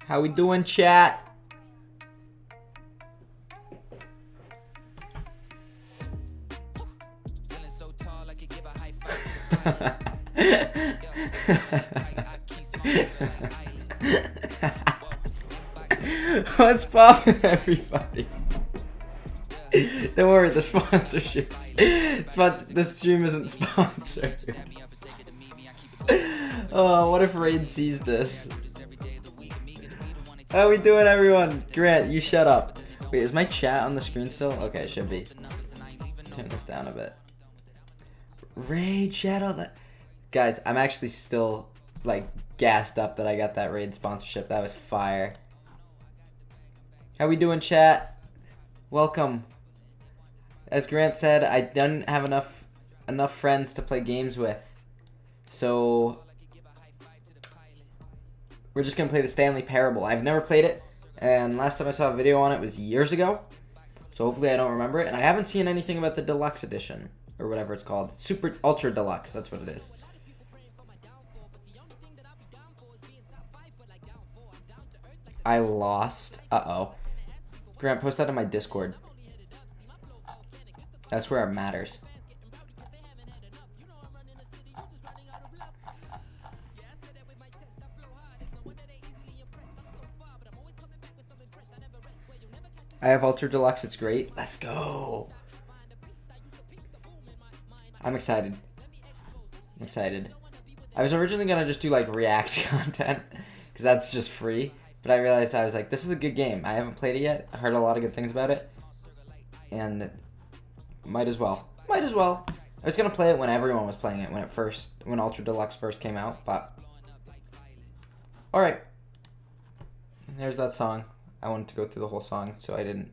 How we doing, chat? What's poppin', everybody? Don't worry, the sponsorship. This stream isn't sponsored. Oh, what if Raid sees this? How we doing, everyone? Grant, you shut up. Wait, is my chat on the screen still? Okay, it should be. Turn this down a bit. Raid Shadow. That guys, I'm actually still like gassed up that I got that Raid sponsorship. That was fire. How we doing, chat? Welcome. As Grant said, I didn't have enough friends to play games with, so we're just gonna play the Stanley Parable. I've never played it, and last time I saw a video on it was years ago, so hopefully I don't remember it. And I haven't seen anything about the Deluxe edition, or whatever it's called. Super Ultra Deluxe, that's what it is. I lost. Uh-oh. Grant, post that in my Discord. That's where it matters. I have Ultra Deluxe, it's great. Let's go. I'm excited. I'm excited. I was originally gonna just do like React content, because that's just free. But I realized, I was like, this is a good game. I haven't played it yet. I heard a lot of good things about it. And might as well. Might as well. I was gonna play it when everyone was playing it, when Ultra Deluxe first came out, but alright. There's that song. I wanted to go through the whole song so I didn't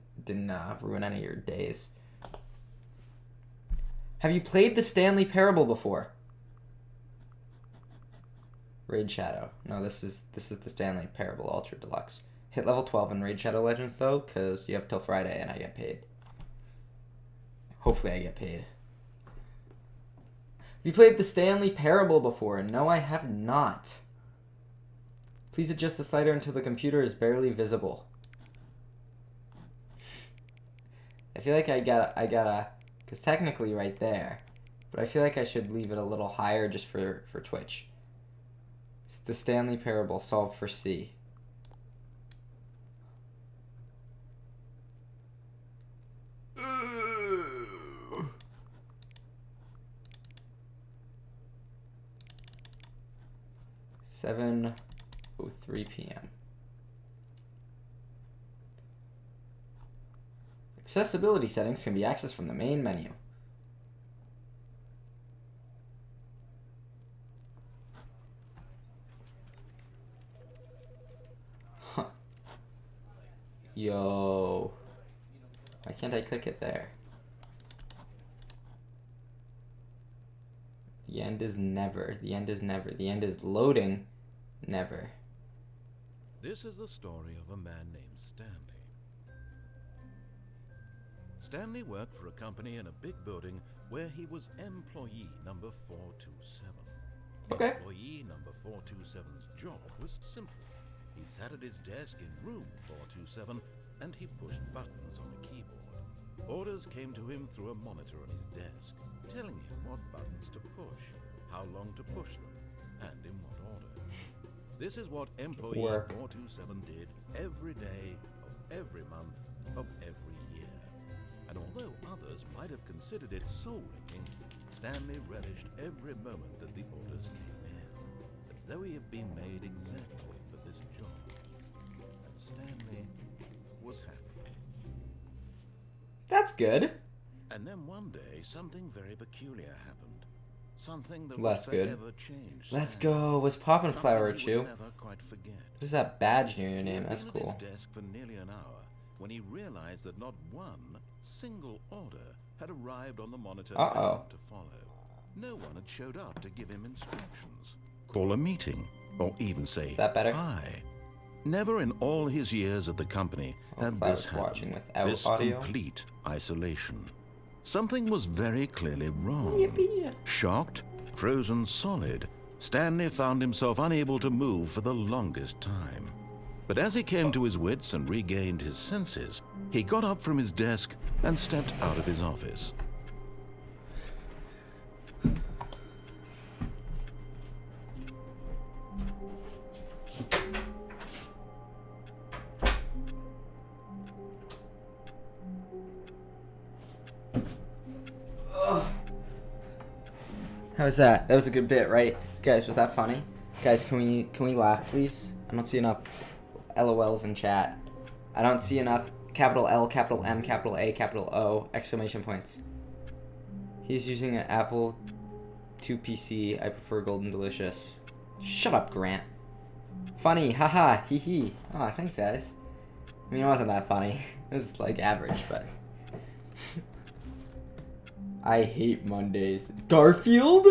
ruin any of your days. Have you played the Stanley Parable before? Raid Shadow. No, this is the Stanley Parable Ultra Deluxe. Hit level 12 in Raid Shadow Legends though, because you have till Friday and I get paid. Hopefully I get paid. Have you played the Stanley Parable before? No, I have not. Please adjust the slider until the computer is barely visible. I feel like I gotta, because technically right there, but I feel like I should leave it a little higher just for Twitch. It's the Stanley Parable, solved for C. Seven 3 p.m. Accessibility settings can be accessed from the main menu. Huh. Yo. Why can't I click it there? The end is never. The end is never. The end is loading. Never. This is the story of a man named Stanley. Stanley worked for a company in a big building where he was employee number 427. Okay. Employee number 427's job was simple. He sat at his desk in room 427 and he pushed buttons on a keyboard. Orders came to him through a monitor on his desk, telling him what buttons to push, how long to push them, and in what order. This is what employee 427 did every day of every month of every year. And although others might have considered it soul-wrenching, Stanley relished every moment that the orders came in, as though he had been made exactly for this job. And Stanley was happy. That's good. And then one day, something very peculiar happened. Something that Less would good. forever change Let's Stanley. go. Was Poppin' Something Flower he Chew? would never quite forget. What is that badge near your He name? had That's been cool. at his desk for nearly an hour when he realized that not one single order had arrived on the monitor for him to follow. No one had showed up to give him instructions, call a meeting, or even say hi. Never in all his years at the company had this happened. This complete isolation. Something was very clearly wrong. Yippee. Shocked, frozen solid, Stanley found himself unable to move for the longest time. But as he came to his wits and regained his senses, he got up from his desk and stepped out of his office. How was that? That was a good bit, right? Guys, was that funny? Guys, can we laugh, please? I don't see enough LOLs in chat. I don't see enough capital L, capital M, capital A, capital O, exclamation points. He's using an Apple II PC. I prefer Golden Delicious. Shut up, Grant. Funny, haha, hee hee. Oh, thanks, guys. I mean, it wasn't that funny. It was like average, but. I hate Mondays. Garfield?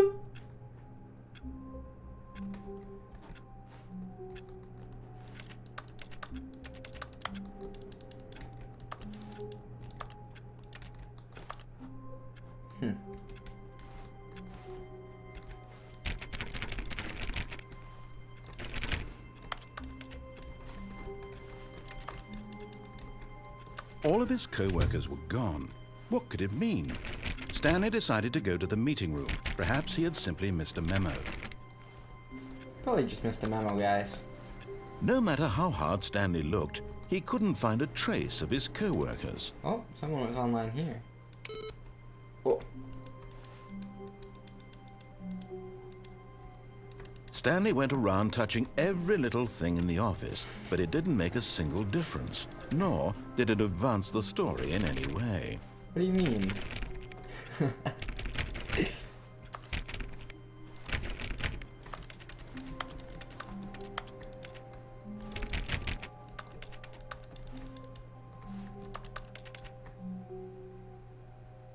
All of his co-workers were gone. What could it mean? Stanley decided to go to the meeting room. Perhaps he had simply missed a memo. Probably just missed a memo, guys. No matter how hard Stanley looked, he couldn't find a trace of his co-workers. Oh, someone was online here. Oh. Stanley went around touching every little thing in the office, but it didn't make a single difference, nor did it advance the story in any way. What do you mean?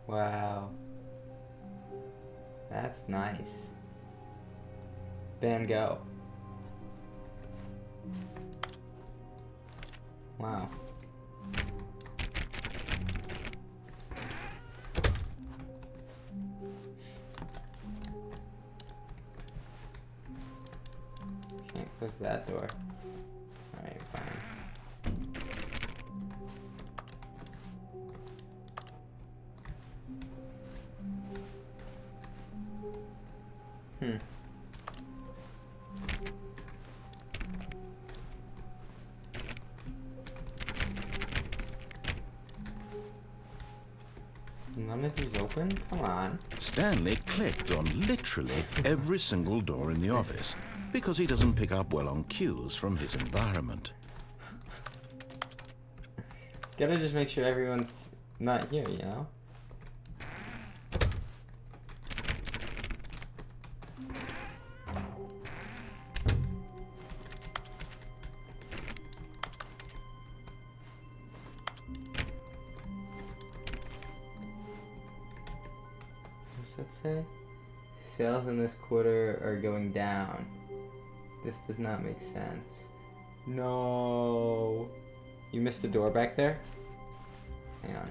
Wow. That's nice. Van Gogh. Wow. Can't close that door. Alright, fine. None of these open? Come on. Stanley clicked on literally every single door in the office because he doesn't pick up well on cues from his environment. Gotta just make sure everyone's not here, you know? What's that say? Sales in this quarter are going down. This does not make sense. No. You missed a door back there? Hang on.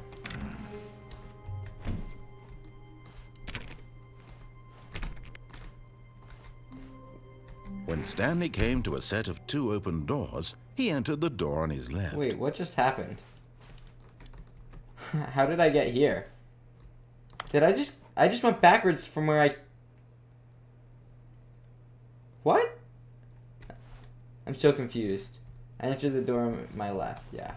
When Stanley came to a set of 2 open doors, he entered the door on his left. Wait, what just happened? How did I get here? I just went backwards from where I... What? I'm so confused. I entered the door on my left, yeah.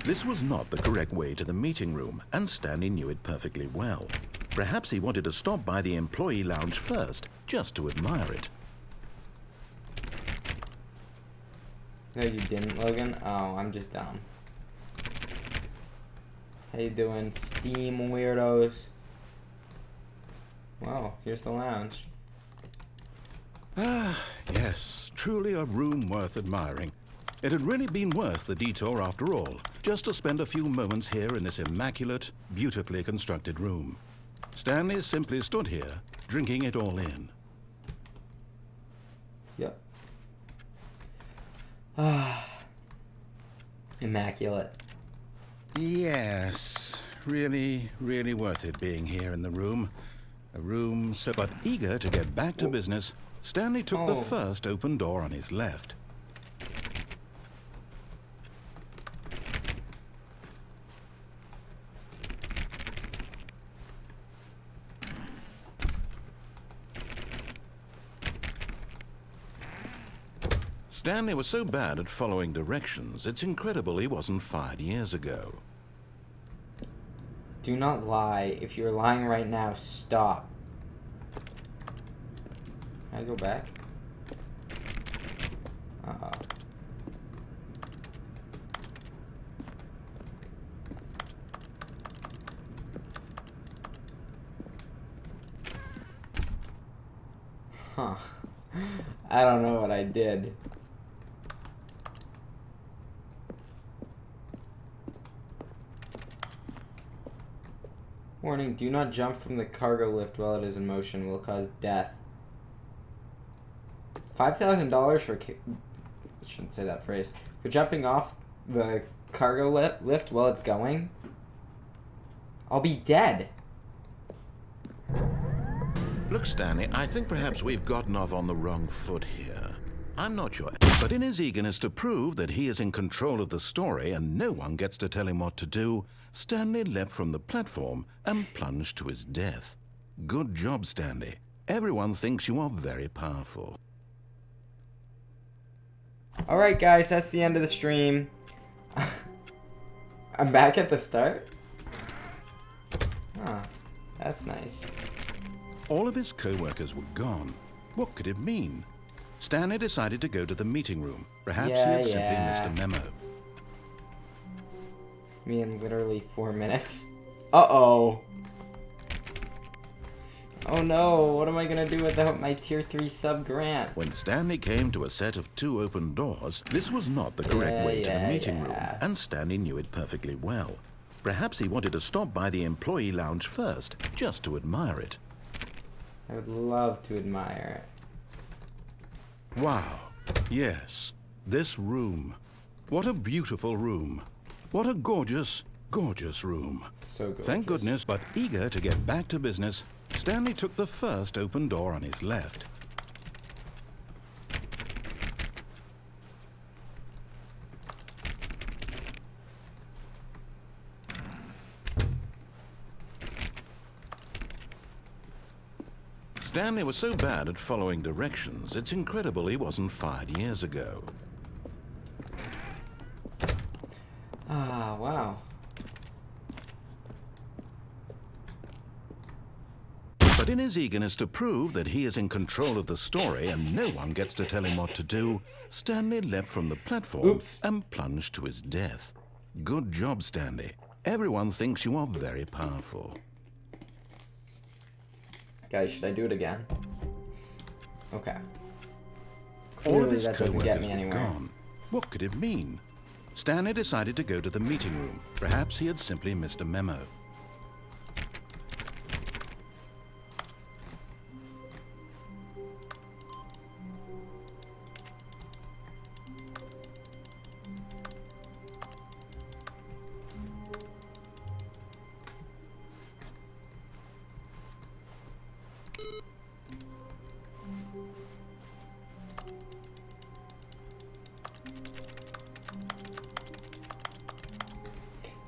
This was not the correct way to the meeting room, and Stanley knew it perfectly well. Perhaps he wanted to stop by the employee lounge first, just to admire it. No, you didn't, Logan? Oh, I'm just dumb. How you doing, Steam weirdos? Wow, here's the lounge. Ah, yes, truly a room worth admiring. It had really been worth the detour after all, just to spend a few moments here in this immaculate, beautifully constructed room. Stanley simply stood here, drinking it all in. Yep. Ah. Immaculate. Yes, really, really worth it being here in the room. A room so but eager to get back to business, Stanley took the first open door on his left. Stanley was so bad at following directions, it's incredible he wasn't fired years ago. Do not lie. If you're lying right now, stop. Can I go back? Uh-oh. Huh. I don't know what I did. Warning, do not jump from the cargo lift while it is in motion. Will cause death. $5,000 for... I shouldn't say that phrase. For jumping off the cargo lift while it's going? I'll be dead. Look, Stanley, I think perhaps we've gotten off on the wrong foot here. I'm not sure, but in his eagerness to prove that he is in control of the story and no one gets to tell him what to do, Stanley leapt from the platform and plunged to his death. Good job, Stanley. Everyone thinks you are very powerful. Alright guys, that's the end of the stream. I'm back at the start? Huh, that's nice. All of his co-workers were gone. What could it mean? Stanley decided to go to the meeting room. Perhaps he had simply missed a memo. Me in literally 4 minutes. Uh-oh. Oh no, what am I gonna do without my tier 3 sub grant? When Stanley came to a set of 2 open doors, this was not the correct way to the meeting room, and Stanley knew it perfectly well. Perhaps he wanted to stop by the employee lounge first, just to admire it. I would love to admire it. Wow. Yes. This room. What a beautiful room. What a gorgeous, gorgeous room. So gorgeous. Thank goodness, but eager to get back to business, Stanley took the first open door on his left. Stanley was so bad at following directions, it's incredible he wasn't fired years ago. Ah, wow. But in his eagerness to prove that he is in control of the story and no one gets to tell him what to do, Stanley leapt from the platform and plunged to his death. Good job, Stanley. Everyone thinks you are very powerful. Guys, should I do it again? Okay. All of his that doesn't get co-workers me were anywhere. gone. What could it mean? Stanley decided to go to the meeting room. Perhaps he had simply missed a memo.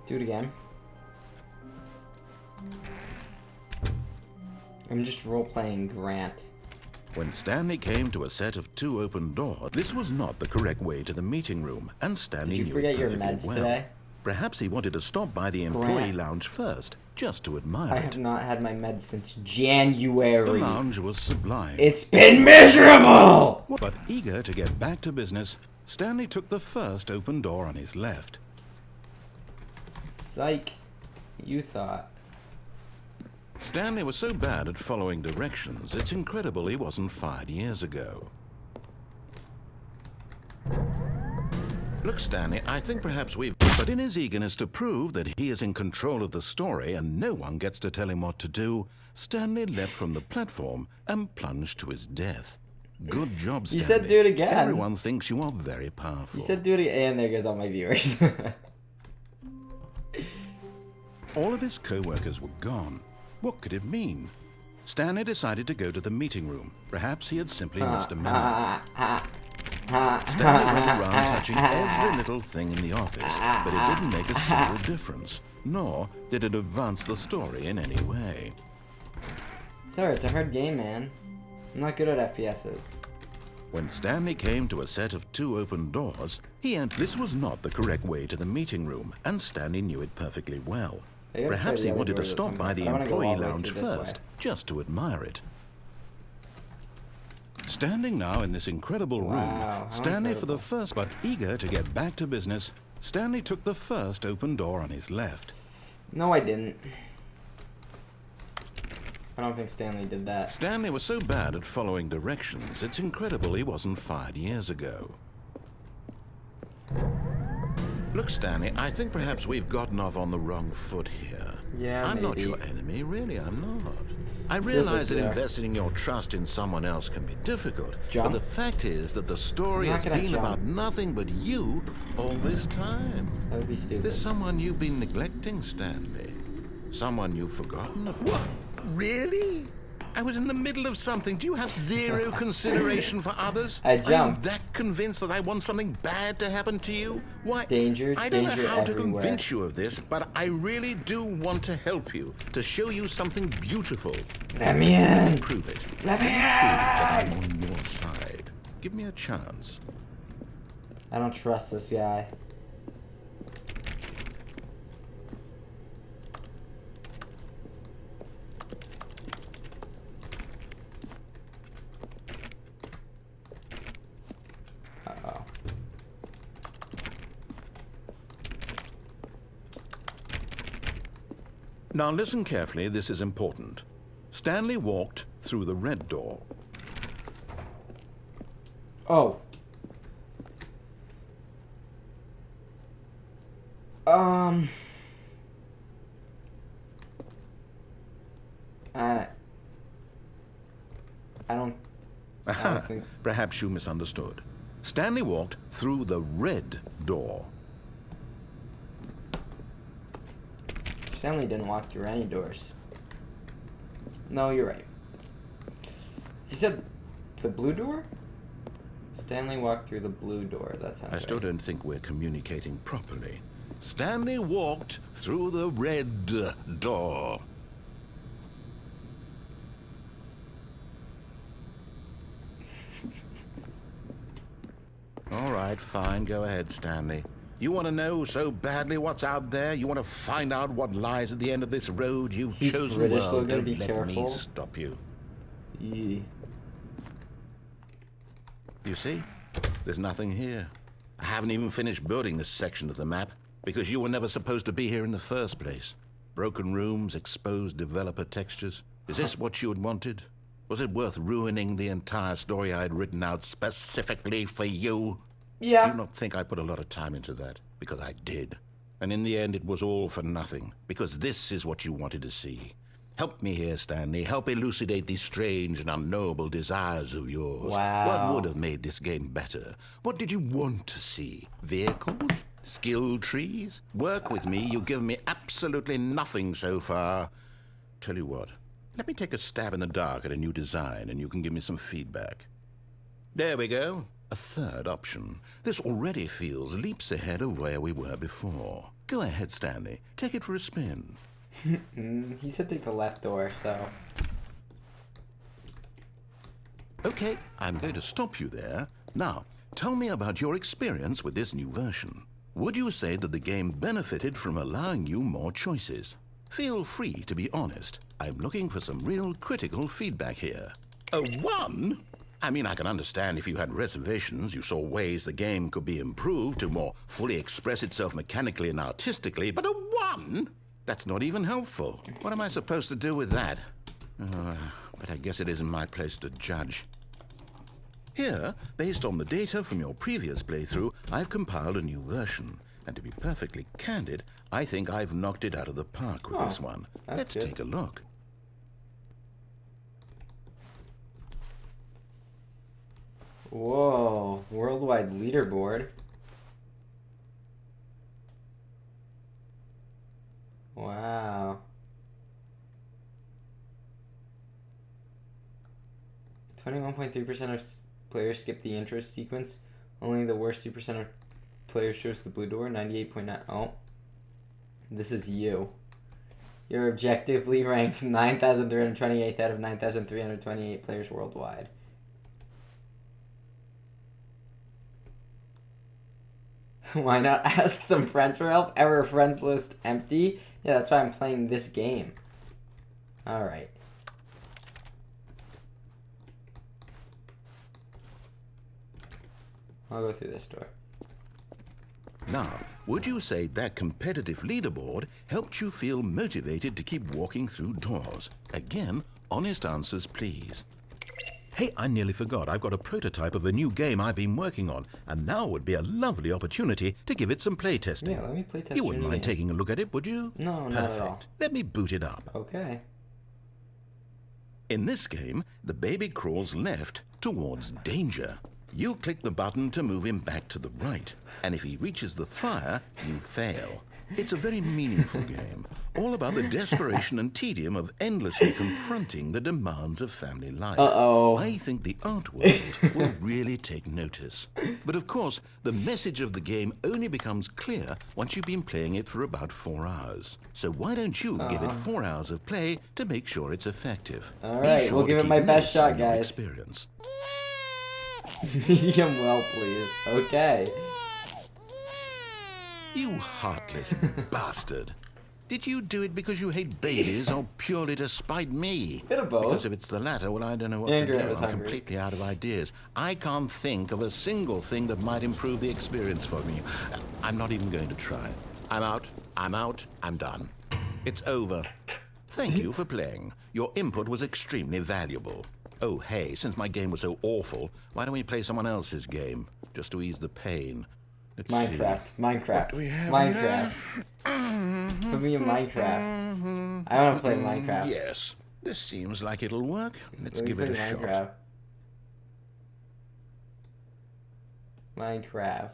Do it again. I'm just role-playing Grant. When Stanley came to a set of 2 open doors, this was not the correct way to the meeting room, and Stanley Did you knew forget it your perfectly meds well. today? Perhaps he wanted to stop by the employee lounge first, just to admire I it. have not had my meds since January. The lounge was sublime. It's been miserable! But eager to get back to business, Stanley took the first open door on his left. Psych. You thought. Stanley was so bad at following directions, it's incredible he wasn't fired years ago. Look, Stanley, I think perhaps we've... But in his eagerness to prove that he is in control of the story and no one gets to tell him what to do, Stanley leapt from the platform and plunged to his death. Good job, Stanley. You said do it again. Everyone thinks you are very powerful. You said do it again, and there goes all my viewers. All of his co-workers were gone. What could it mean? Stanley decided to go to the meeting room. Perhaps he had simply missed a memo. Stanley went around touching every little thing in the office, but it didn't make a single difference, nor did it advance the story in any way. Sorry, it's a hard game, man. I'm not good at FPSs. When Stanley came to a set of 2 open doors, he entered. This was not the correct way to the meeting room, and Stanley knew it perfectly well. Perhaps he wanted to stop by the employee lounge first, just to admire it. Standing now in this incredible room, Stanley for the first, but eager to get back to business, Stanley took the first open door on his left. No, I didn't. I don't think Stanley did that. Stanley was so bad at following directions, it's incredible he wasn't fired years ago. Look, Stanley, I think perhaps we've gotten off on the wrong foot here. Yeah, I'm not maybe. your enemy, really, I'm not. I realize that investing your trust in someone else can be difficult, Jump? but the fact is that the story has been about nothing but you all this time. That would be stupid. There's someone you've been neglecting, Stanley. Someone you've forgotten about. What? Really? I was in the middle of something. Do you have zero consideration for others? I Are you jumped. that convinced that I want something bad to happen to you? Why? Danger, I don't know danger how to everywhere. convince you of this, but I really do want to help you, to show you something beautiful. Let me in! Prove it. Let me Prove that in! I'm on your side. Give me a chance. I don't trust this guy. Uh-oh. Now listen carefully, this is important. Stanley walked through the red door. Oh. I don't think... Perhaps you misunderstood. Stanley walked through the red door. Stanley didn't walk through any doors. No, you're right. He said the blue door? Stanley walked through the blue door. That sounds I still right. don't think we're communicating properly. Stanley walked through the red door. All right, fine. Go ahead, Stanley. You want to know so badly what's out there? You want to find out what lies at the end of this road you've He's chosen? British, Well, so gotta don't be let me careful. stop you. Yeah. You see? There's nothing here. I haven't even finished building this section of the map because you were never supposed to be here in the first place. Broken rooms, exposed developer textures. Is this what you had wanted? Was it worth ruining the entire story I had written out specifically for you? Yeah. Do not think I put a lot of time into that, because I did. And in the end, it was all for nothing, because this is what you wanted to see. Help me here, Stanley. Help elucidate these strange and unknowable desires of yours. Wow. What would have made this game better? What did you want to see? Vehicles? Skill trees? Work with me. You've given me absolutely nothing so far. Tell you what, let me take a stab in the dark at a new design, and you can give me some feedback. There we go. A third option. This already feels leaps ahead of where we were before. Go ahead, Stanley. Take it for a spin. He said take the left door, so... Okay, I'm going to stop you there. Now, tell me about your experience with this new version. Would you say that the game benefited from allowing you more choices? Feel free to be honest. I'm looking for some real critical feedback here. A 1? I mean, I can understand if you had reservations, you saw ways the game could be improved to more fully express itself mechanically and artistically, but a 1? That's not even helpful. What am I supposed to do with that? But I guess it isn't my place to judge. Here, based on the data from your previous playthrough, I've compiled a new version. And to be perfectly candid, I think I've knocked it out of the park with this one. Let's take a look. Whoa, worldwide leaderboard. Wow. 21.3% of players skip the intro sequence. Only the worst 2% of players chose the blue door. 98.9. Oh. This is you. You're objectively ranked 9,328th out of 9,328 players worldwide. Why not ask some friends for help? Error friends list empty? Yeah, that's why I'm playing this game. Alright. I'll go through this door. Now, would you say that competitive leaderboard helped you feel motivated to keep walking through doors? Again, honest answers, please. Hey, I nearly forgot. I've got a prototype of a new game I've been working on, and now would be a lovely opportunity to give it some playtesting. Yeah, let me play test. You wouldn't mind taking a look at it, would you? No, not at all. Perfect. Let me boot it up. Okay. In this game, the baby crawls left towards danger. You click the button to move him back to the right, and if he reaches the fire, you fail. It's a very meaningful game, all about the desperation and tedium of endlessly confronting the demands of family life. Uh-oh. I think the art world will really take notice. But of course, the message of the game only becomes clear once you've been playing it for about 4 hours. So why don't you give it 4 hours of play to make sure it's effective? All right, sure we'll give to it my keep best notes shot, on your guys. Experience. Medium well, please. Okay. You heartless bastard. Did you do it because you hate babies or purely to spite me? Bit of both. Because if it's the latter, well, I don't know what Andrew to do. was I'm hungry. completely out of ideas. I can't think of a single thing that might improve the experience for me. I'm not even going to try. I'm out. I'm out. I'm done. It's over. Thank you for playing. Your input was extremely valuable. Oh, hey, since my game was so awful, why don't we play someone else's game? Just to ease the pain. Let's Minecraft. see. Minecraft. What do we have Minecraft. Put me in Minecraft. I want to play Minecraft. Yes, this seems like it'll work. Let's Let me give it a play shot. Minecraft.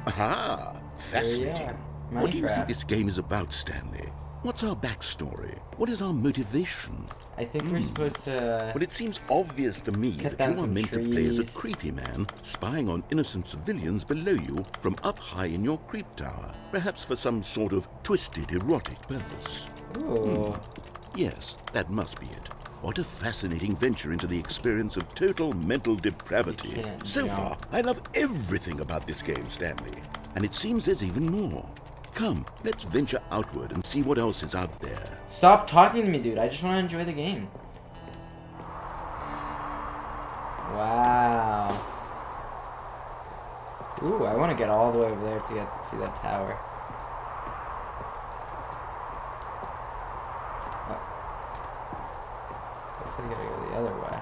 Aha! Fascinating. What do you Minecraft. think this game is about, Stanley? What's our backstory? What is our motivation? I think we're supposed to... Well, it seems obvious to me Cut that down you are some meant to play as a trees. creepy man spying on innocent civilians below you from up high in your creep tower, perhaps for some sort of twisted erotic purpose. Ooh. Yes, that must be it. What a fascinating venture into the experience of total mental depravity. You can't So jump. far, I love everything about this game, Stanley. And it seems there's even more. Come, let's venture outward and see what else is out there. Stop talking to me, dude. I just want to enjoy the game. Wow. Ooh, I want to get all the way over there to see that tower. Oh. Guess I gotta go the other way.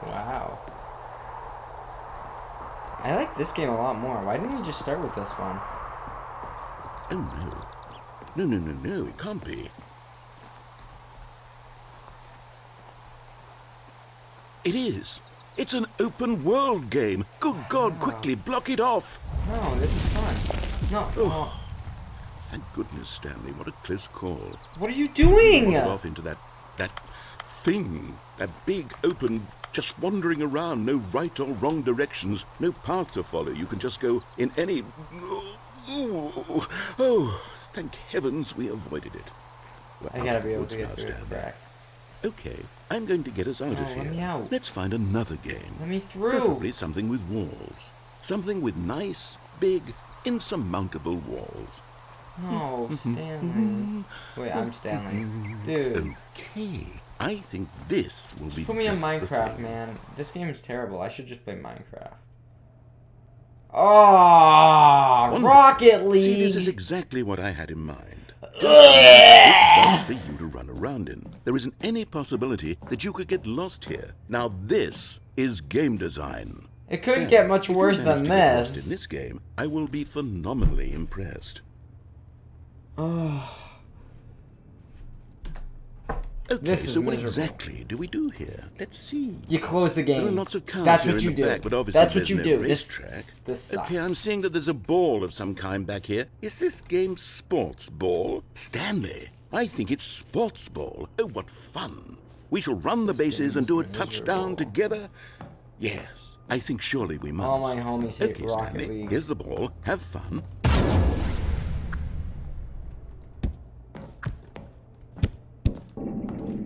Wow. I like this game a lot more. Why didn't we just start with this one? Oh no. No, it can't be. It is. It's an open world game. Good God, quickly block it off. No, this is fun. No. Oh. Thank goodness, Stanley. What a close call. What are you doing? Wandered off into that thing. That big, open, just wandering around. No right or wrong directions. No path to follow. You can just go in any... Oh, thank heavens we avoided it. We're I out gotta of be able woods to get now, through the Stanley. crack. Okay, I'm going to get us out No, of let here. me out. Let's find another game. Let me through. Preferably something with walls. Something with nice, big, insurmountable walls. No, Stanley. Wait, I'm Stanley. Dude. Okay, I think this will be Put me in just the Minecraft, thing. man. This game is terrible. I should just play Minecraft. Oh, Wonderful. Rocket League. See, this is exactly what I had in mind. Just for you to run around in. There isn't any possibility that you could get lost here. Now this is game design. It couldn't Stan, get much if you worse manage than to get lost this. in this game, I will be phenomenally impressed. Oh. Okay, This is so what miserable. exactly do we do here? Let's see. You close the game. There are lots of cars That's here what in you the do. back, but obviously That's what there's you no do. racetrack. This sucks. Okay, I'm seeing that there's a ball of some kind back here. Is this game sports ball? Stanley, I think it's sports ball. Oh, what fun. We shall run the bases and do a touchdown together. Yes, I think surely we must. All my homies hate okay, Rocket Stanley, League. here's the ball. Have fun.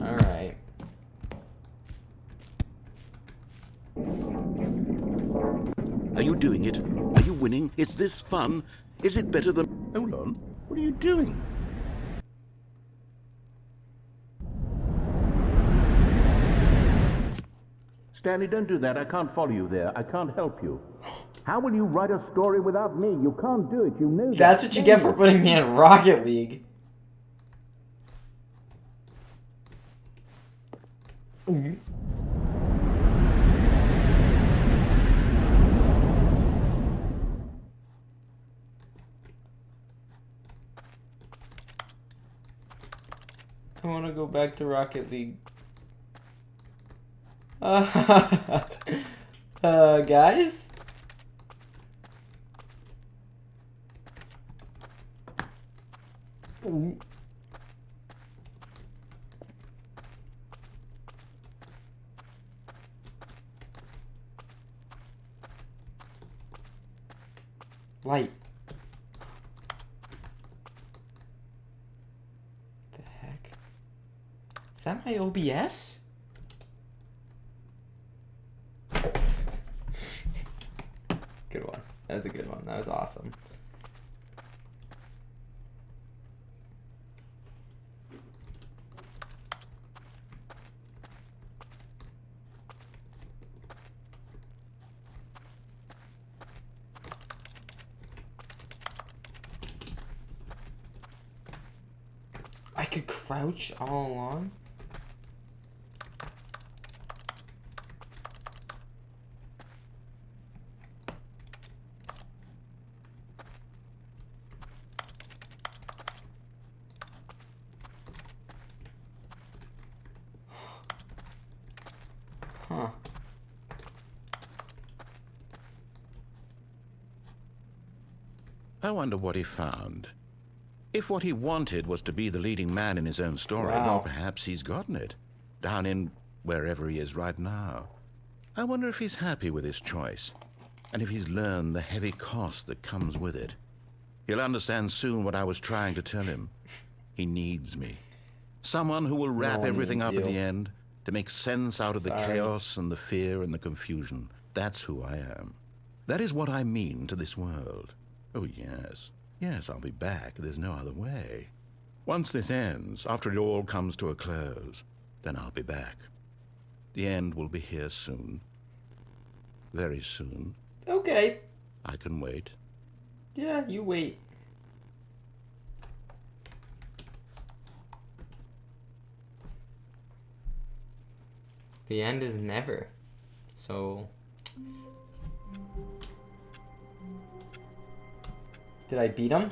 Alright. Are you doing it? Are you winning? Is this fun? Is it better than... Hold on. What are you doing? Stanley, don't do that. I can't follow you there. I can't help you. How will you write a story without me? You can't do it. You know that. That's what you get for putting me in Rocket League. I want to go back to Rocket League. Guys? Light. The heck? Is that my OBS? Good one. That was a good one. That was awesome. I could crouch all along? Huh. I wonder what he found. If what he wanted was to be the leading man in his own story, Wow. well, perhaps he's gotten it. Down in wherever he is right now. I wonder if he's happy with his choice, and if he's learned the heavy cost that comes with it. He'll understand soon what I was trying to tell him. He needs me. Someone who will wrap one everything needs up at you. the end, to make sense out of the Sorry. chaos and the fear and the confusion. That's who I am. That is what I mean to this world. Oh, yes. Yes, I'll be back. There's no other way. Once this ends, after it all comes to a close, then I'll be back. The end will be here soon. Very soon. Okay. I can wait. Yeah, you wait. The end is never. So... Did I beat him?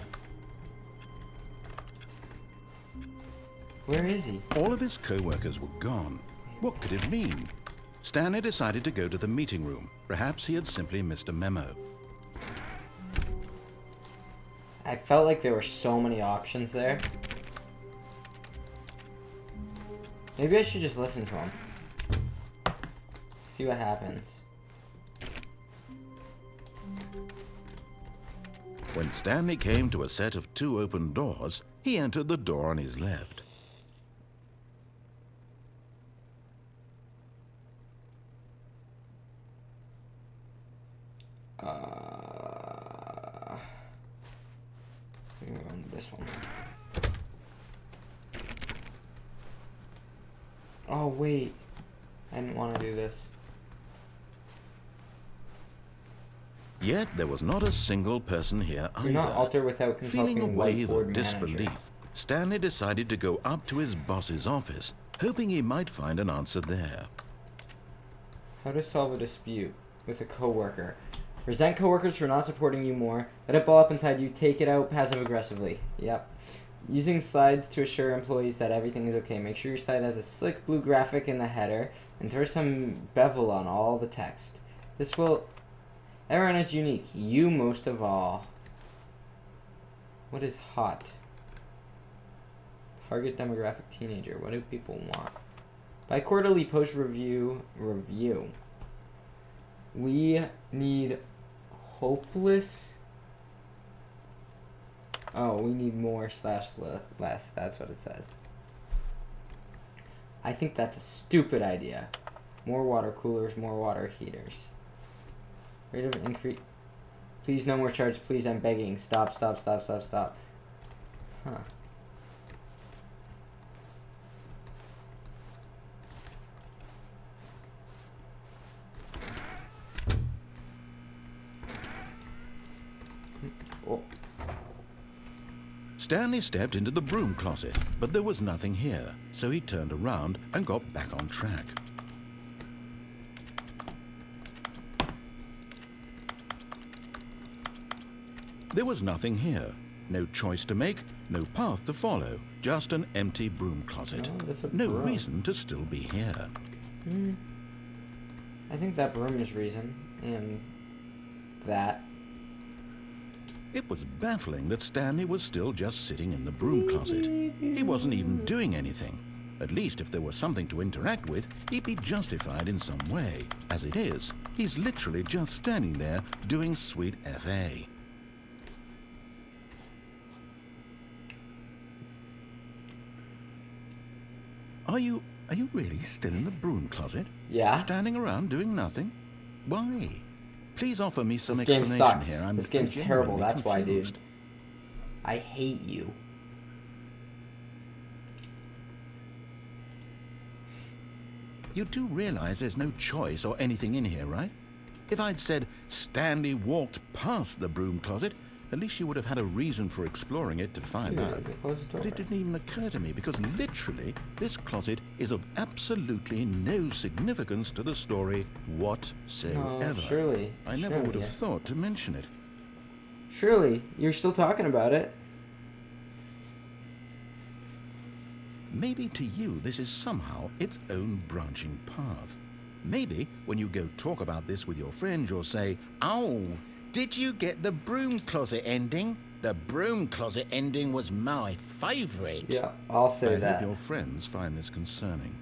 Where is he? All of his co-workers were gone. What could it mean? Stanley decided to go to the meeting room. Perhaps he had simply missed a memo. I felt like there were so many options there. Maybe I should just listen to him. See what happens. When Stanley came to a set of 2 open doors, he entered the door on his left. I'm gonna go into this one. Oh wait, I didn't want to do this. Yet there was not a single person here either. Do not alter without Feeling a consulting wave whiteboard of manager. disbelief, Stanley decided to go up to his boss's office, hoping he might find an answer there. How to solve a dispute with a coworker. Resent coworkers for not supporting you more. Let it ball up inside you. Take it out passive aggressively. Yep. Using slides to assure employees that everything is okay. Make sure your slide has a slick blue graphic in the header and throw some bevel on all the text. This will... Everyone is unique. You most of all. What is hot? Target demographic teenager. What do people want? Bi-quarterly post review. We need hopeless. Oh, we need more / less. That's what it says. I think that's a stupid idea. More water coolers, more water heaters. Rate of increase. Please, no more charge. Please, I'm begging. Stop. Huh. Oh. Stanley stepped into the broom closet, but there was nothing here, so he turned around and got back on track. There was nothing here. No choice to make, no path to follow, just an empty broom closet. Oh, no reason to still be here. I think that broom is reason, and that. It was baffling that Stanley was still just sitting in the broom closet. He wasn't even doing anything. At least if there was something to interact with, he'd be justified in some way. As it is, he's literally just standing there doing sweet FA. Are you really still in the broom closet? Yeah. Standing around doing nothing? Why? Please offer me some This game explanation sucks. here. This game's I'm terrible. genuinely That's why, confused. dude. I hate you. You do realize there's no choice or anything in here, right? If I'd said Stanley walked past the broom closet, at least you would have had a reason for exploring it to find Dude, out. close the door. But it didn't even occur to me because literally this closet is of absolutely no significance to the story whatsoever. Surely. I never Surely, would have yeah. thought to mention it. Surely, you're still talking about it. Maybe to you this is somehow its own branching path. Maybe when you go talk about this with your friends, you'll say, "Oh, did you get the broom closet ending? The broom closet ending was my favorite." Yeah, I'll say I that. hope your friends find this concerning.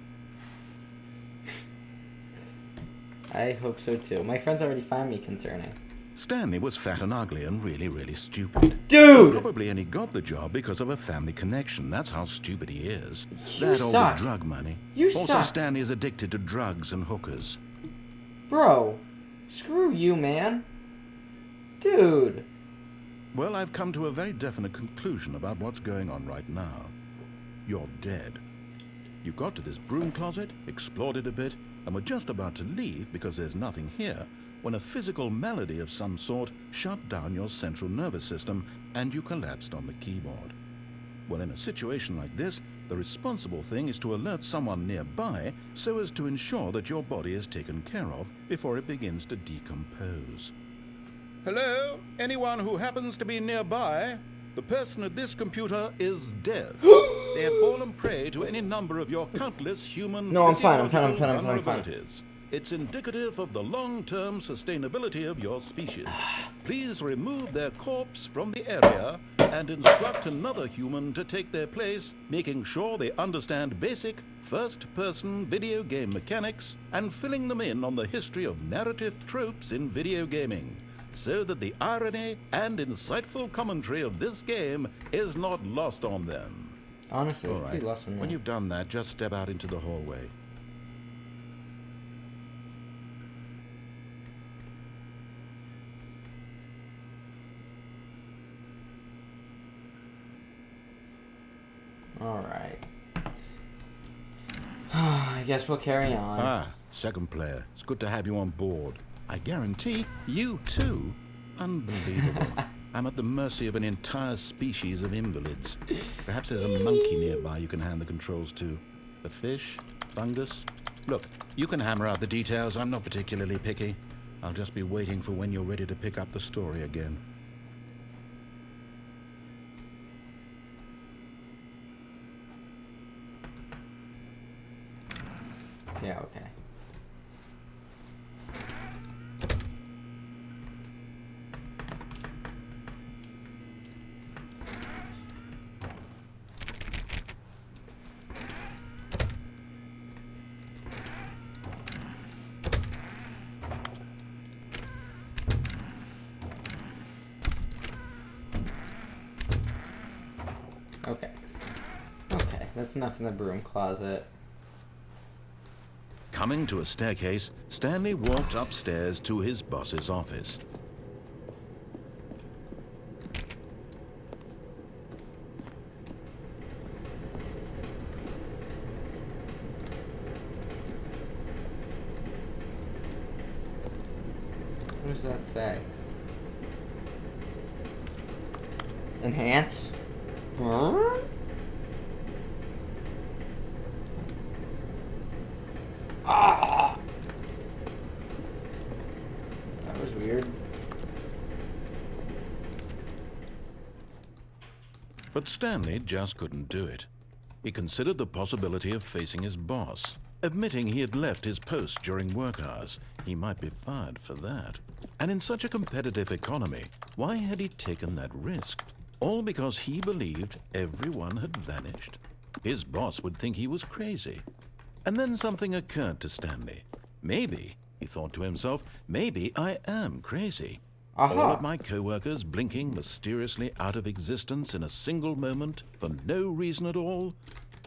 I hope so too. My friends already find me concerning. Stanley was fat and ugly and really, really stupid. Dude! Probably only got the job because of a family connection. That's how stupid he is. You That or suck. the drug money. You Also, suck. Stanley is addicted to drugs and hookers. Bro, screw you, man. Dude. Well, I've come to a very definite conclusion about what's going on right now. You're dead. You got to this broom closet, explored it a bit, and were just about to leave because there's nothing here, when a physical malady of some sort shut down your central nervous system and you collapsed on the keyboard. Well, in a situation like this, the responsible thing is to alert someone nearby so as to ensure that your body is taken care of before it begins to decompose. Hello? Anyone who happens to be nearby? The person at this computer is dead. They have fallen prey to any number of your countless human No, I'm fine, I'm fine. vulnerabilities. It's indicative of the long-term sustainability of your species. Please remove their corpse from the area and instruct another human to take their place, making sure they understand basic first-person video game mechanics and filling them in on the history of narrative tropes in video gaming, so that the irony and insightful commentary of this game is not lost on them. Honestly, All it's pretty right. lost on me. When you've done that, just step out into the hallway. Alright. I guess we'll carry on. Ah, second player. It's good to have you on board. I guarantee you too. Unbelievable. I'm at the mercy of an entire species of invalids. Perhaps there's a monkey nearby you can hand the controls to. A fish? Fungus? Look, you can hammer out the details. I'm not particularly picky. I'll just be waiting for when you're ready to pick up the story again. Yeah, okay. Okay. Okay, that's enough in the broom closet. Coming to a staircase, Stanley walked upstairs to his boss's office. What does that say? Enhance? Ah! That was weird. But Stanley just couldn't do it. He considered the possibility of facing his boss. Admitting he had left his post during work hours, he might be fired for that. And in such a competitive economy, why had he taken that risk? All because he believed everyone had vanished. His boss would think he was crazy. And then something occurred to Stanley. Maybe, he thought to himself, maybe I am crazy. Aha. All of my co-workers blinking mysteriously out of existence in a single moment for no reason at all.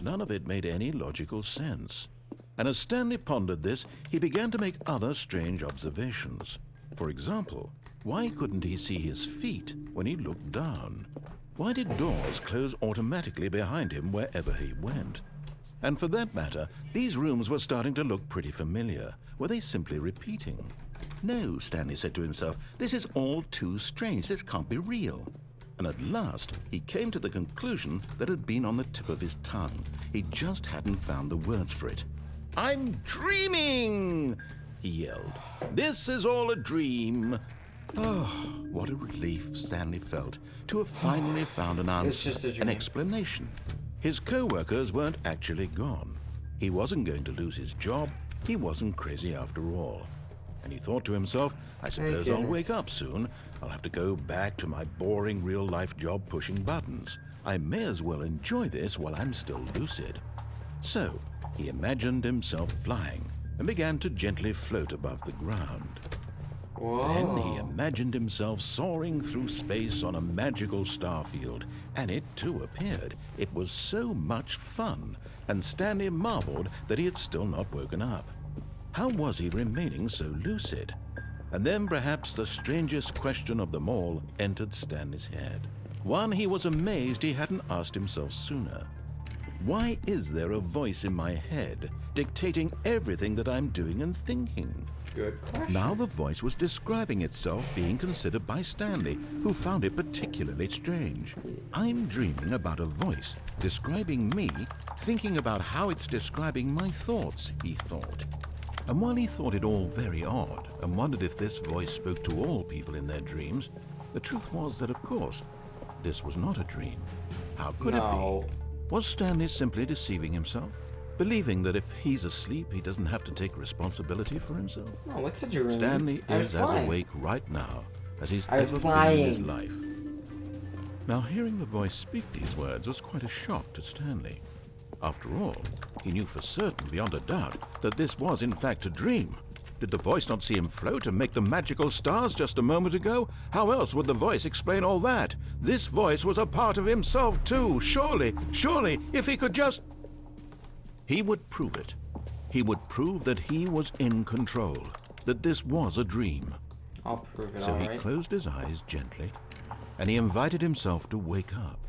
None of it made any logical sense. And as Stanley pondered this, he began to make other strange observations. For example, why couldn't he see his feet when he looked down? Why did doors close automatically behind him wherever he went? And for that matter, these rooms were starting to look pretty familiar. Were they simply repeating? No, Stanley said to himself, this is all too strange. This can't be real. And at last, he came to the conclusion that had been on the tip of his tongue. He just hadn't found the words for it. I'm dreaming, he yelled. This is all a dream. Oh, what a relief Stanley felt to have finally found an answer, just a dream. an explanation. His co-workers weren't actually gone. He wasn't going to lose his job. He wasn't crazy after all. And he thought to himself, I suppose I'll wake up soon. I'll have to go back to my boring real-life job pushing buttons. I may as well enjoy this while I'm still lucid. So, he imagined himself flying and began to gently float above the ground. Whoa. Then he imagined himself soaring through space on a magical starfield, and it too appeared. It was so much fun, and Stanley marveled that he had still not woken up. How was he remaining so lucid? And then perhaps the strangest question of them all entered Stanley's head. One he was amazed he hadn't asked himself sooner. Why is there a voice in my head dictating everything that I'm doing and thinking? Good question. Now the voice was describing itself being considered by Stanley, who found it particularly strange. I'm dreaming about a voice describing me, thinking about how it's describing my thoughts, he thought. And while he thought it all very odd and wondered if this voice spoke to all people in their dreams, the truth was that, of course, this was not a dream. How could it be? Was Stanley simply deceiving himself? Believing that if he's asleep, he doesn't have to take responsibility for himself? No, it's a dream. Stanley I was is as flying. awake right now as he's I was ever been in his flying. life. Now, hearing the voice speak these words was quite a shock to Stanley. After all, he knew for certain, beyond a doubt, that this was in fact a dream. Did the voice not see him float and make the magical stars just a moment ago? How else would the voice explain all that? This voice was a part of himself too. Surely, if he could just... He would prove it. He would prove that he was in control, that this was a dream. I'll prove it, So all he right. closed his eyes gently, and he invited himself to wake up.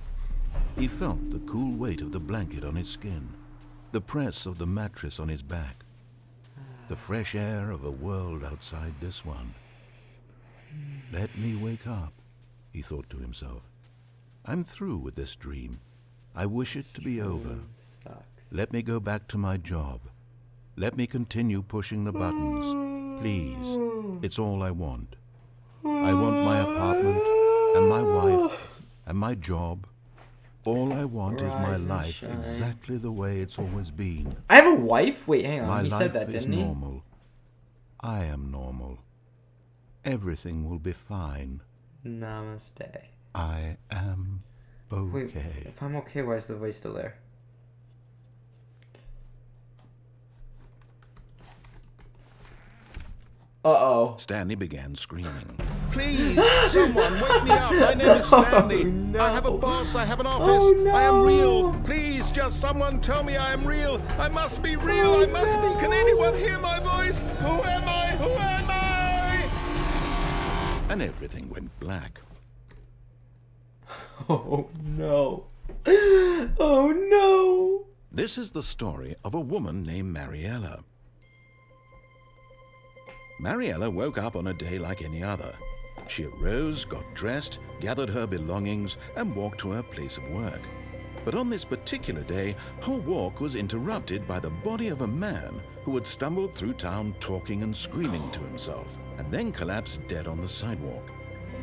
He felt the cool weight of the blanket on his skin, the press of the mattress on his back, the fresh air of a world outside this one. Let me wake up, he thought to himself. I'm through with this dream. I wish it to be over. Sucks. Let me go back to my job. Let me continue pushing the buttons. Please, it's all I want. I want my apartment, and my wife, and my job, All I want is my Rise and life shine. exactly the way it's always been. I have a wife? Wait, hang on. My He life said that, is didn't he? normal. I am normal. Everything will be fine. Namaste. I am Wait, okay. if I'm okay, why is the voice still there? Uh-oh. Stanley began screaming. Please, someone wake me up. My name is Stanley. No. I have a boss. I have an office. Oh, no. I am real. Please, just someone tell me I am real. I must be real. Oh, I must no. be. Can anyone hear my voice? Who am I? Who am I? And everything went black. Oh, no. Oh, no. This is the story of a woman named Mariella. Mariella woke up on a day like any other. She arose, got dressed, gathered her belongings, and walked to her place of work. But on this particular day, her walk was interrupted by the body of a man who had stumbled through town talking and screaming to himself, and then collapsed dead on the sidewalk.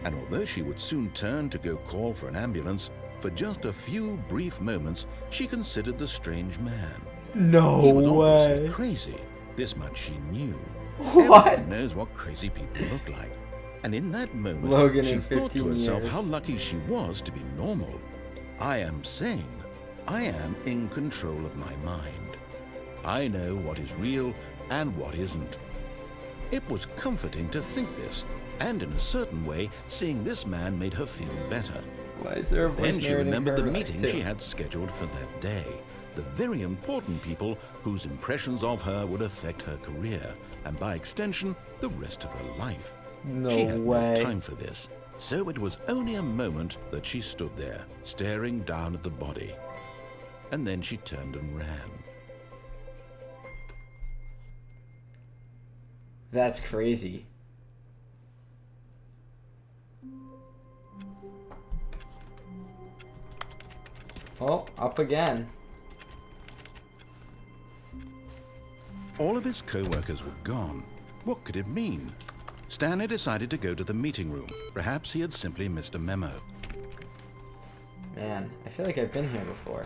And although she would soon turn to go call for an ambulance, for just a few brief moments, she considered the strange man. No He was obviously way. crazy. This much she knew. What? Everyone knows what crazy people look like. And in that moment, Logan she in thought to 15 herself years. how lucky she was to be normal. I am sane. I am in control of my mind. I know what is real and what isn't. It was comforting to think this, and in a certain way, seeing this man made her feel better. Why is there a voice Then she narrating remembered the her meeting too? she had scheduled for that day. The very important people whose impressions of her would affect her career, and by extension, the rest of her life. No She had way. no time for this, so it was only a moment that she stood there, staring down at the body. And then she turned and ran. That's crazy. Oh, up again. All of his co-workers were gone. What could it mean? Stanley decided to go to the meeting room. Perhaps he had simply missed a memo. Man, I feel like I've been here before.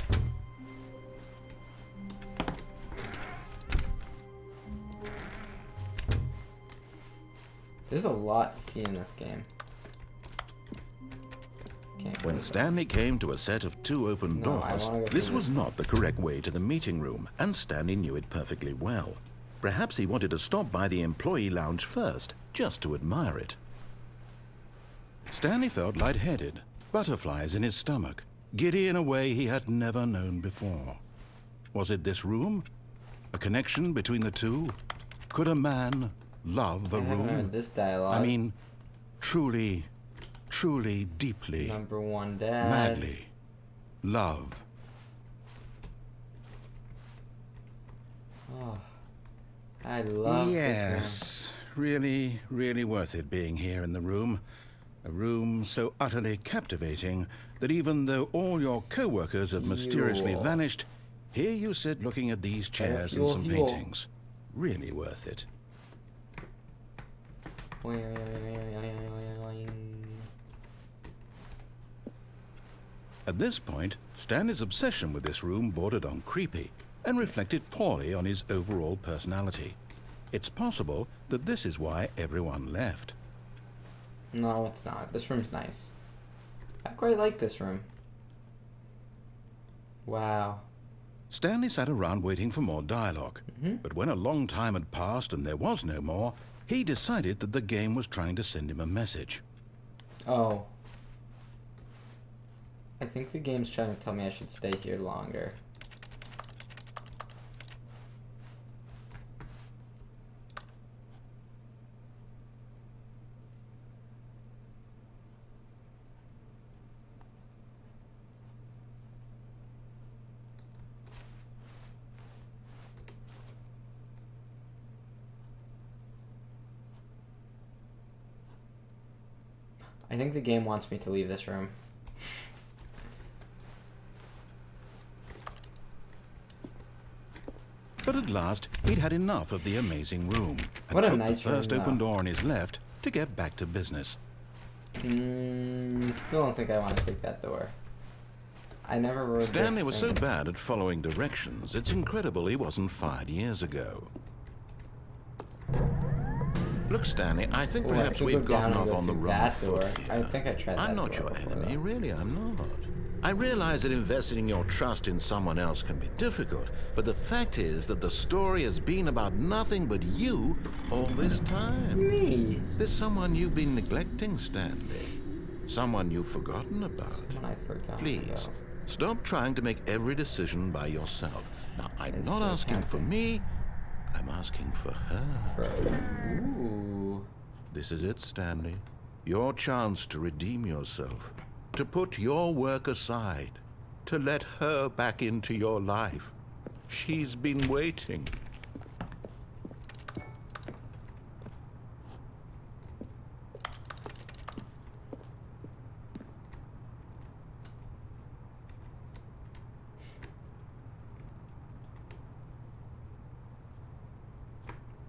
There's a lot to see in this game. Can't When wait. Stanley came to a set of two open No, I doors, wanna go this through was this. not the correct way to the meeting room, and Stanley knew it perfectly well. Perhaps he wanted to stop by the employee lounge first, just to admire it. Stanley felt lightheaded, butterflies in his stomach, giddy in a way he had never known before. Was it this room? A connection between the two? Could a man love a I haven't heard room? this dialogue. I mean, truly, truly, deeply, Number one, Dad. madly love. Oh, I love this Yes, really, really worth it being here in the room. A room so utterly captivating that even though all your co-workers have mysteriously Fuel. vanished, here you sit looking at these chairs and fuel, some fuel. paintings. Really worth it. one. At this point, Stanley's obsession with this room bordered on creepy and reflected poorly on his overall personality. It's possible that this is why everyone left. No, it's not. This room's nice. I quite like this room. Wow. Stanley sat around waiting for more dialogue, but when a long time had passed and there was no more, he decided that the game was trying to send him a message. Oh. I think the game's trying to tell me I should stay here longer. I think the game wants me to leave this room. But at last, he'd had enough of the amazing room and What a took nice the first room, open though. door on his left to get back to business. Still don't think I want to take that door. I never wrote Stanley this was so thing. bad at following directions, it's incredible he wasn't fired years ago. Look, Stanley, I think Ooh, I perhaps could we've go down gotten and off go on the through wrong that foot door. here. I think I tried that I'm not door your before, enemy, though. really, I'm not. I realize that investing your trust in someone else can be difficult, but the fact is that the story has been about nothing but you all this time. Me. There's someone you've been neglecting, Stanley. Someone you've forgotten about. Someone I forgot Please, about. stop trying to make every decision by yourself. Now, I'm It's not so asking for tempting. me, I'm asking for her. Ooh. This is it, Stanley. Your chance to redeem yourself. To put your work aside. To let her back into your life. She's been waiting.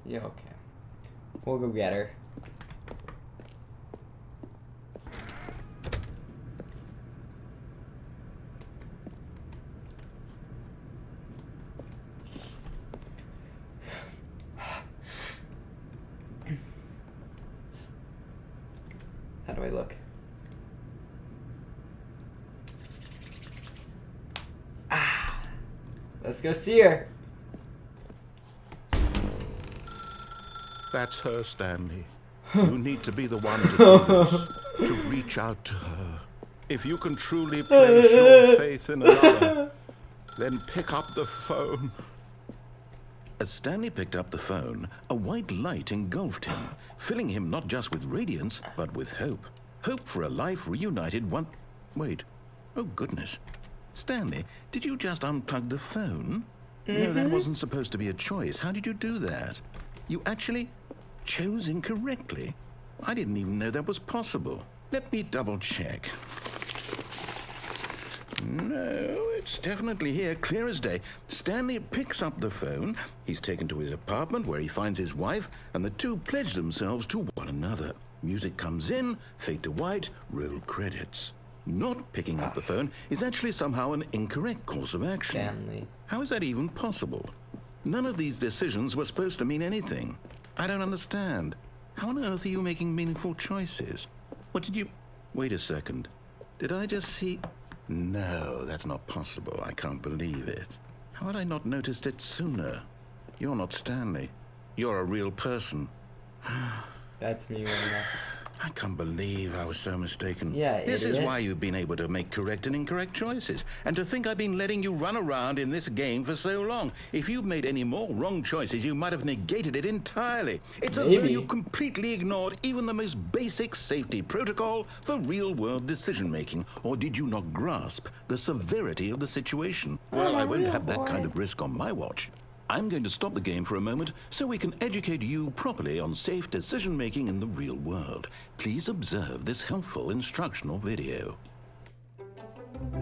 Yeah, okay. We'll go get her. How do I look? Ah! Let's go see her. That's her, Stanley. You need to be the one to do this. To reach out to her. If you can truly place your faith in another, then pick up the phone. As Stanley picked up the phone, a white light engulfed him, filling him not just with radiance, but with hope. Hope for a life reunited one... Wait. Oh, goodness. Stanley, did you just unplug the phone? No, that wasn't supposed to be a choice. How did you do that? You actually chose incorrectly. I didn't even know that was possible. Let me double check. No, it's definitely here, clear as day. Stanley picks up the phone. He's taken to his apartment where he finds his wife, and the two pledge themselves to one another. Music comes in, fade to white, roll credits. Not picking up the phone is actually somehow an incorrect course of action. Stanley. How is that even possible? None of these decisions were supposed to mean anything. I don't understand. How on earth are you making meaningful choices? What did you... Wait a second. Did I just see... No, that's not possible. I can't believe it. How had I not noticed it sooner? You're not Stanley. You're a real person. That's me right now. I can't believe I was so mistaken. Yeah, This is idiot. why you've been able to make correct and incorrect choices. And to think I've been letting you run around in this game for so long. If you'd made any more wrong choices, you might have negated it entirely. It's as though Maybe. you completely ignored even the most basic safety protocol for real-world decision-making. Or did you not grasp the severity of the situation? Well, I won't have that kind of risk on my watch. I'm going to stop the game for a moment so we can educate you properly on safe decision-making in the real world. Please observe this helpful instructional video.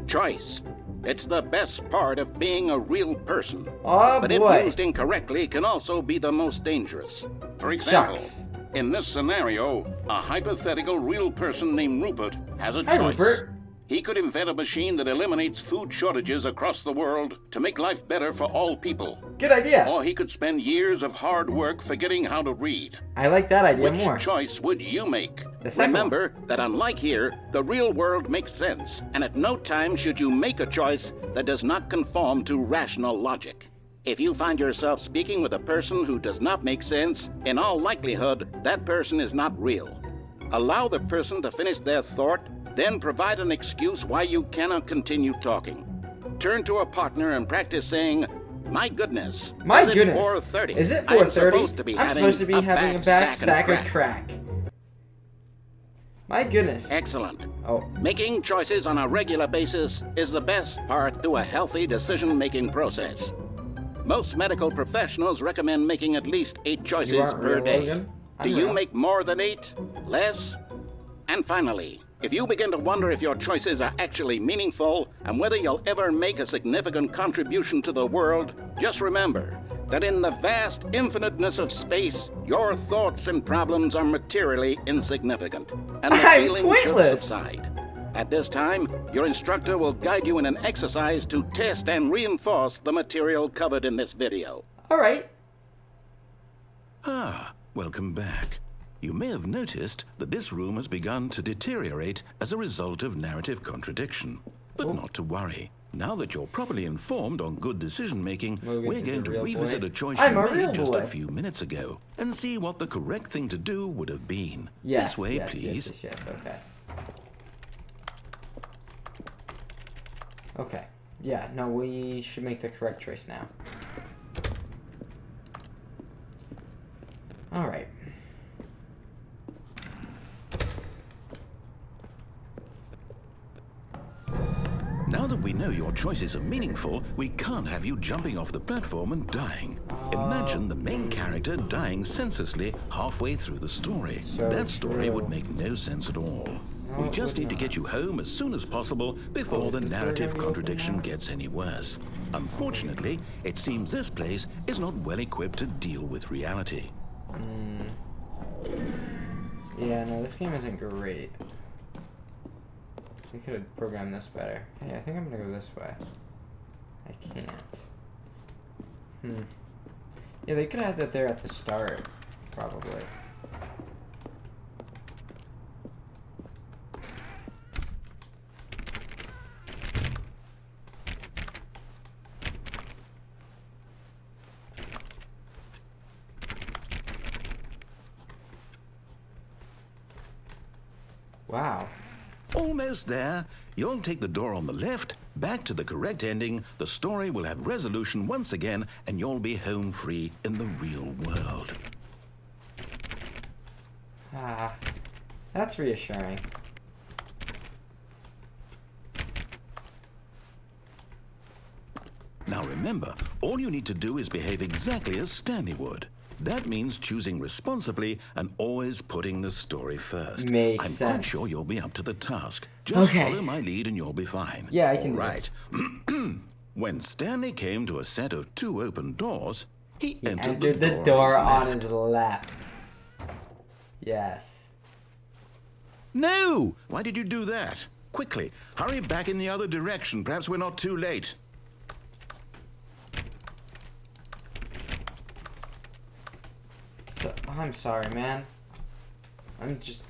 Choice. It's the best part of being a real person. Oh, But boy. if used incorrectly, can also be the most dangerous. For example, Shucks. in this scenario, a hypothetical real person named Rupert has a Hi, choice. Rupert. He could invent a machine that eliminates food shortages across the world to make life better for all people. Good idea. Or he could spend years of hard work forgetting how to read. I like that idea Which more. choice would you make? The second Remember that unlike here, the real world makes sense, and at no time should you make a choice that does not conform to rational logic. If you find yourself speaking with a person who does not make sense, in all likelihood, that person is not real. Allow the person to finish their thought, then provide an excuse why you cannot continue talking. Turn to a partner and practice saying, "My goodness, My is it goodness. 4:30? Is it I am 4:30? supposed to be I'm supposed to be having a back sack of of crack. My goodness. Excellent. Oh, Making choices on a regular basis is the best part to a healthy decision-making process. Most medical professionals recommend making at least 8 choices you aren't per real, day. Logan? I'm Do you real. make more than 8? Less? And finally, if you begin to wonder if your choices are actually meaningful and whether you'll ever make a significant contribution to the world, just remember that in the vast infiniteness of space, your thoughts and problems are materially insignificant, and the I'm feeling pointless. should subside. At this time, your instructor will guide you in an exercise to test and reinforce the material covered in this video. All right. Ah, welcome back. You may have noticed that this room has begun to deteriorate as a result of narrative contradiction. But not to worry. Now that you're properly informed on good decision-making, we're going to revisit a choice you made just a few minutes ago and see what the correct thing to do would have been. This way, please. Yes, okay. Okay. Yeah, no, we should make the correct choice now. Alright. Now that we know your choices are meaningful, we can't have you jumping off the platform and dying. Imagine the main character dying senselessly halfway through the story. That story would make no sense at all. We just need to get you home as soon as possible before the narrative contradiction gets any worse. Unfortunately, it seems this place is not well equipped to deal with reality. Yeah, no, this game isn't great. We could have programmed this better. Hey, I think I'm gonna go this way. I can't. Yeah, they could have had that there at the start, probably. Wow. Almost there. You'll take the door on the left, back to the correct ending, the story will have resolution once again, and you'll be home free in the real world. Ah, that's reassuring. Now remember, all you need to do is behave exactly as Stanley would. That means choosing responsibly and always putting the story first. Makes I'm sense. quite sure you'll be up to the task. Just Okay. follow my lead and you'll be fine. Yeah, I can All do right. When Stanley came to a set of 2 open doors, he entered the door on his left. Yes. No! Why did you do that? Quickly, hurry back in the other direction. Perhaps we're not too late. So, I'm sorry, man. I'm just...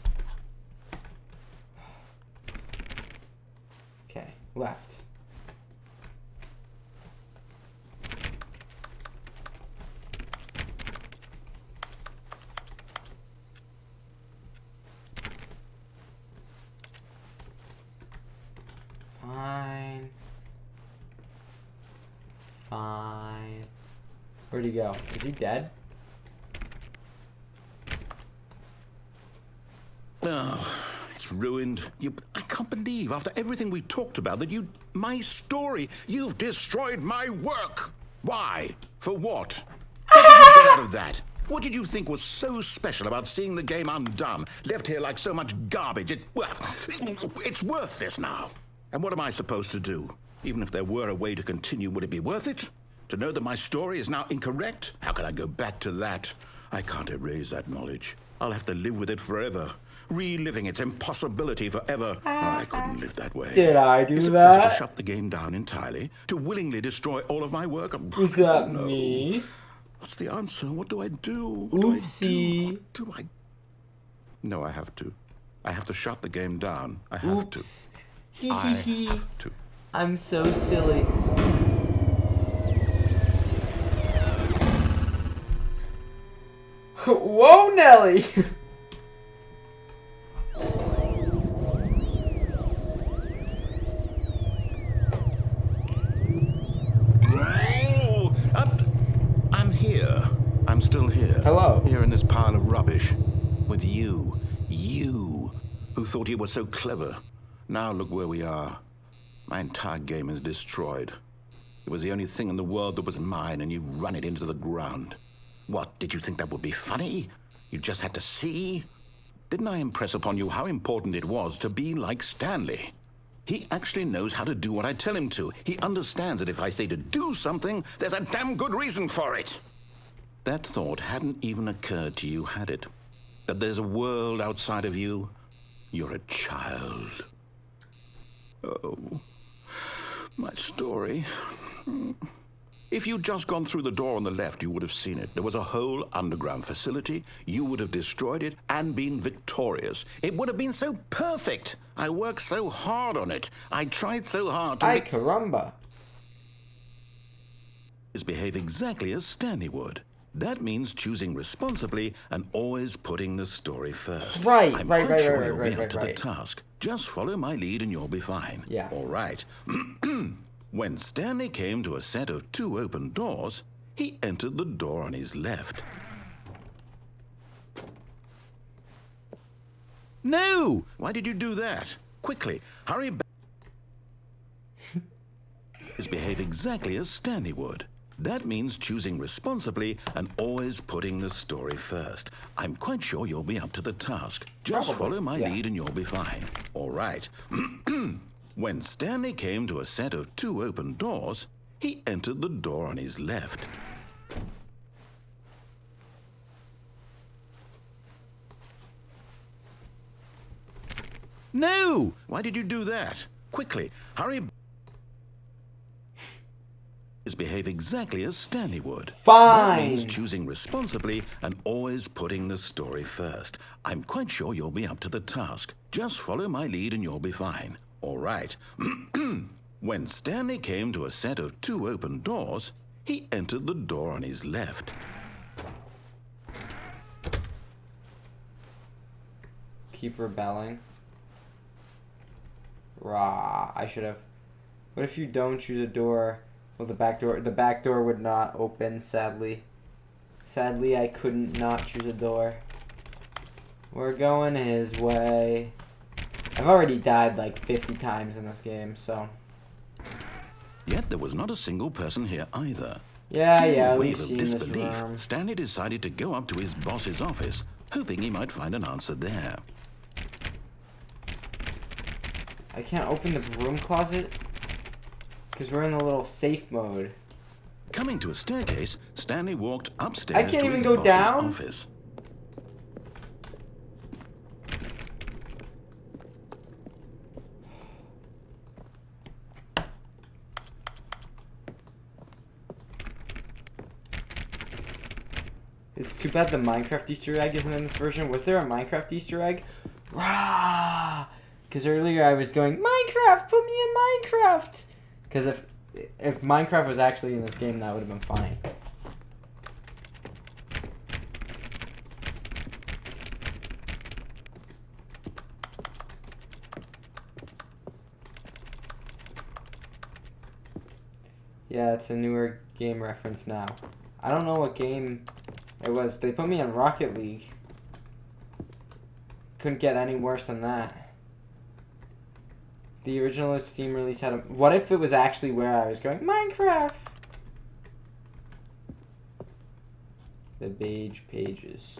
Okay, left. Fine. Fine. Where'd he go? Is he dead? Oh, it's ruined. I can't believe, after everything we talked about, that my story, you've destroyed my work. Why? For what? What did you get out of that? What did you think was so special about seeing the game undone, left here like so much garbage? It's worthless now. And what am I supposed to do? Even if there were a way to continue, would it be worth it? To know that my story is now incorrect? How can I go back to that? I can't erase that knowledge. I'll have to live with it forever. Reliving its impossibility forever. I couldn't live that way. Did I do Is it that? better to shut the game down entirely? To willingly destroy all of my work? Was that me? What's the answer? What do I do? Oopsie. What do I... No, I have to. I have to shut the game down. I have to. I have to. I'm so silly. Whoa, Nelly! Oh, I'm here. I'm still here. Hello. Here in this pile of rubbish. With you. You, who thought you were so clever. Now look where we are. My entire game is destroyed. It was the only thing in the world that was mine, and you've run it into the ground. What, did you think that would be funny? You just had to see? Didn't I impress upon you how important it was to be like Stanley? He actually knows how to do what I tell him to. He understands that if I say to do something, there's a damn good reason for it. That thought hadn't even occurred to you, had it? That there's a world outside of you? You're a child. Oh, my story. If you'd just gone through the door on the left, you would have seen it. There was a whole underground facility. You would have destroyed it and been victorious. It would have been so perfect. I worked so hard on it. I tried so hard to Ay caramba. behave exactly as Stanley would. That means choosing responsibly and always putting the story first. Right, I'm right, quite right, sure right, you'll right, be right, up to right. the task. Just follow my lead and you'll be fine. Yeah. All right. When Stanley came to a set of 2 open doors, he entered the door on his left. No! Why did you do that? Quickly, hurry back. Behave exactly as Stanley would. That means choosing responsibly and always putting the story first. I'm quite sure you'll be up to the task. Just Probably, follow my yeah. lead and you'll be fine. All right. When Stanley came to a set of 2 open doors, he entered the door on his left. No! Why did you do that? Quickly, hurry. Behave exactly as Stanley would. That means Fine. choosing responsibly and always putting the story first. I'm quite sure you'll be up to the task. Just follow my lead and you'll be fine. All right. When Stanley came to a set of 2 open doors, he entered the door on his left. Keep rebelling. Rah, I should have. What if you don't choose a door? Well, the back door would not open, sadly. Sadly, I couldn't not choose a door. We're going his way. I've already died like 50 times in this game, so. Yet there was not a single person here either. Yeah, Feeling yeah, a we've wave of seen this disbelief, room. Stanley decided to go up to his boss's office, hoping he might find an answer there. I can't open the broom closet because we're in the little safe mode. Coming to a staircase, Stanley walked upstairs can't to even his go boss's down? office. It's too bad the Minecraft Easter egg isn't in this version. Was there a Minecraft Easter egg? Rah! Because earlier I was going, Minecraft, put me in Minecraft! Because if Minecraft was actually in this game, that would have been funny. Yeah, it's a newer game reference now. I don't know what game it was. They put me in Rocket League. Couldn't get any worse than that. The original Steam release had a... What if it was actually where I was going, Minecraft? The beige pages.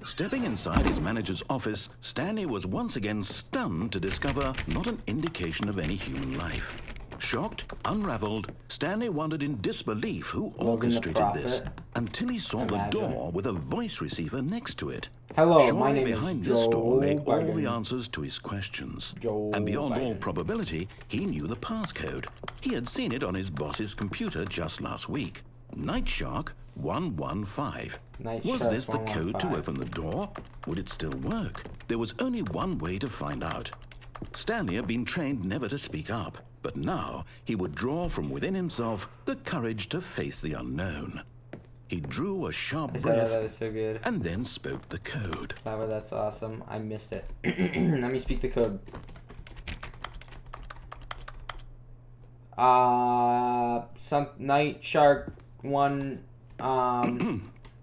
Stepping inside his manager's office, Stanley was once again stunned to discover not an indication of any human life. Shocked, unraveled, Stanley wondered in disbelief who Logan the orchestrated this, Prophet. until he saw the Imagine. door with a voice receiver next to it. Hello, Surely my name behind is this Joe door lay all the Biden. answers to his questions. Joe And beyond all Biden. probability, he knew the passcode. He had seen it on his boss's computer just last week. Night Shark 115. Night Was Shark this the code to 115. open the door? Would it still work? There was only one way to find out. Stanley had been trained never to speak up, but now he would draw from within himself the courage to face the unknown. He drew a sharp I said breath that was so good. and then spoke the code. Flower, that's awesome. I missed it. Let me speak the code. Some Night Shark 1.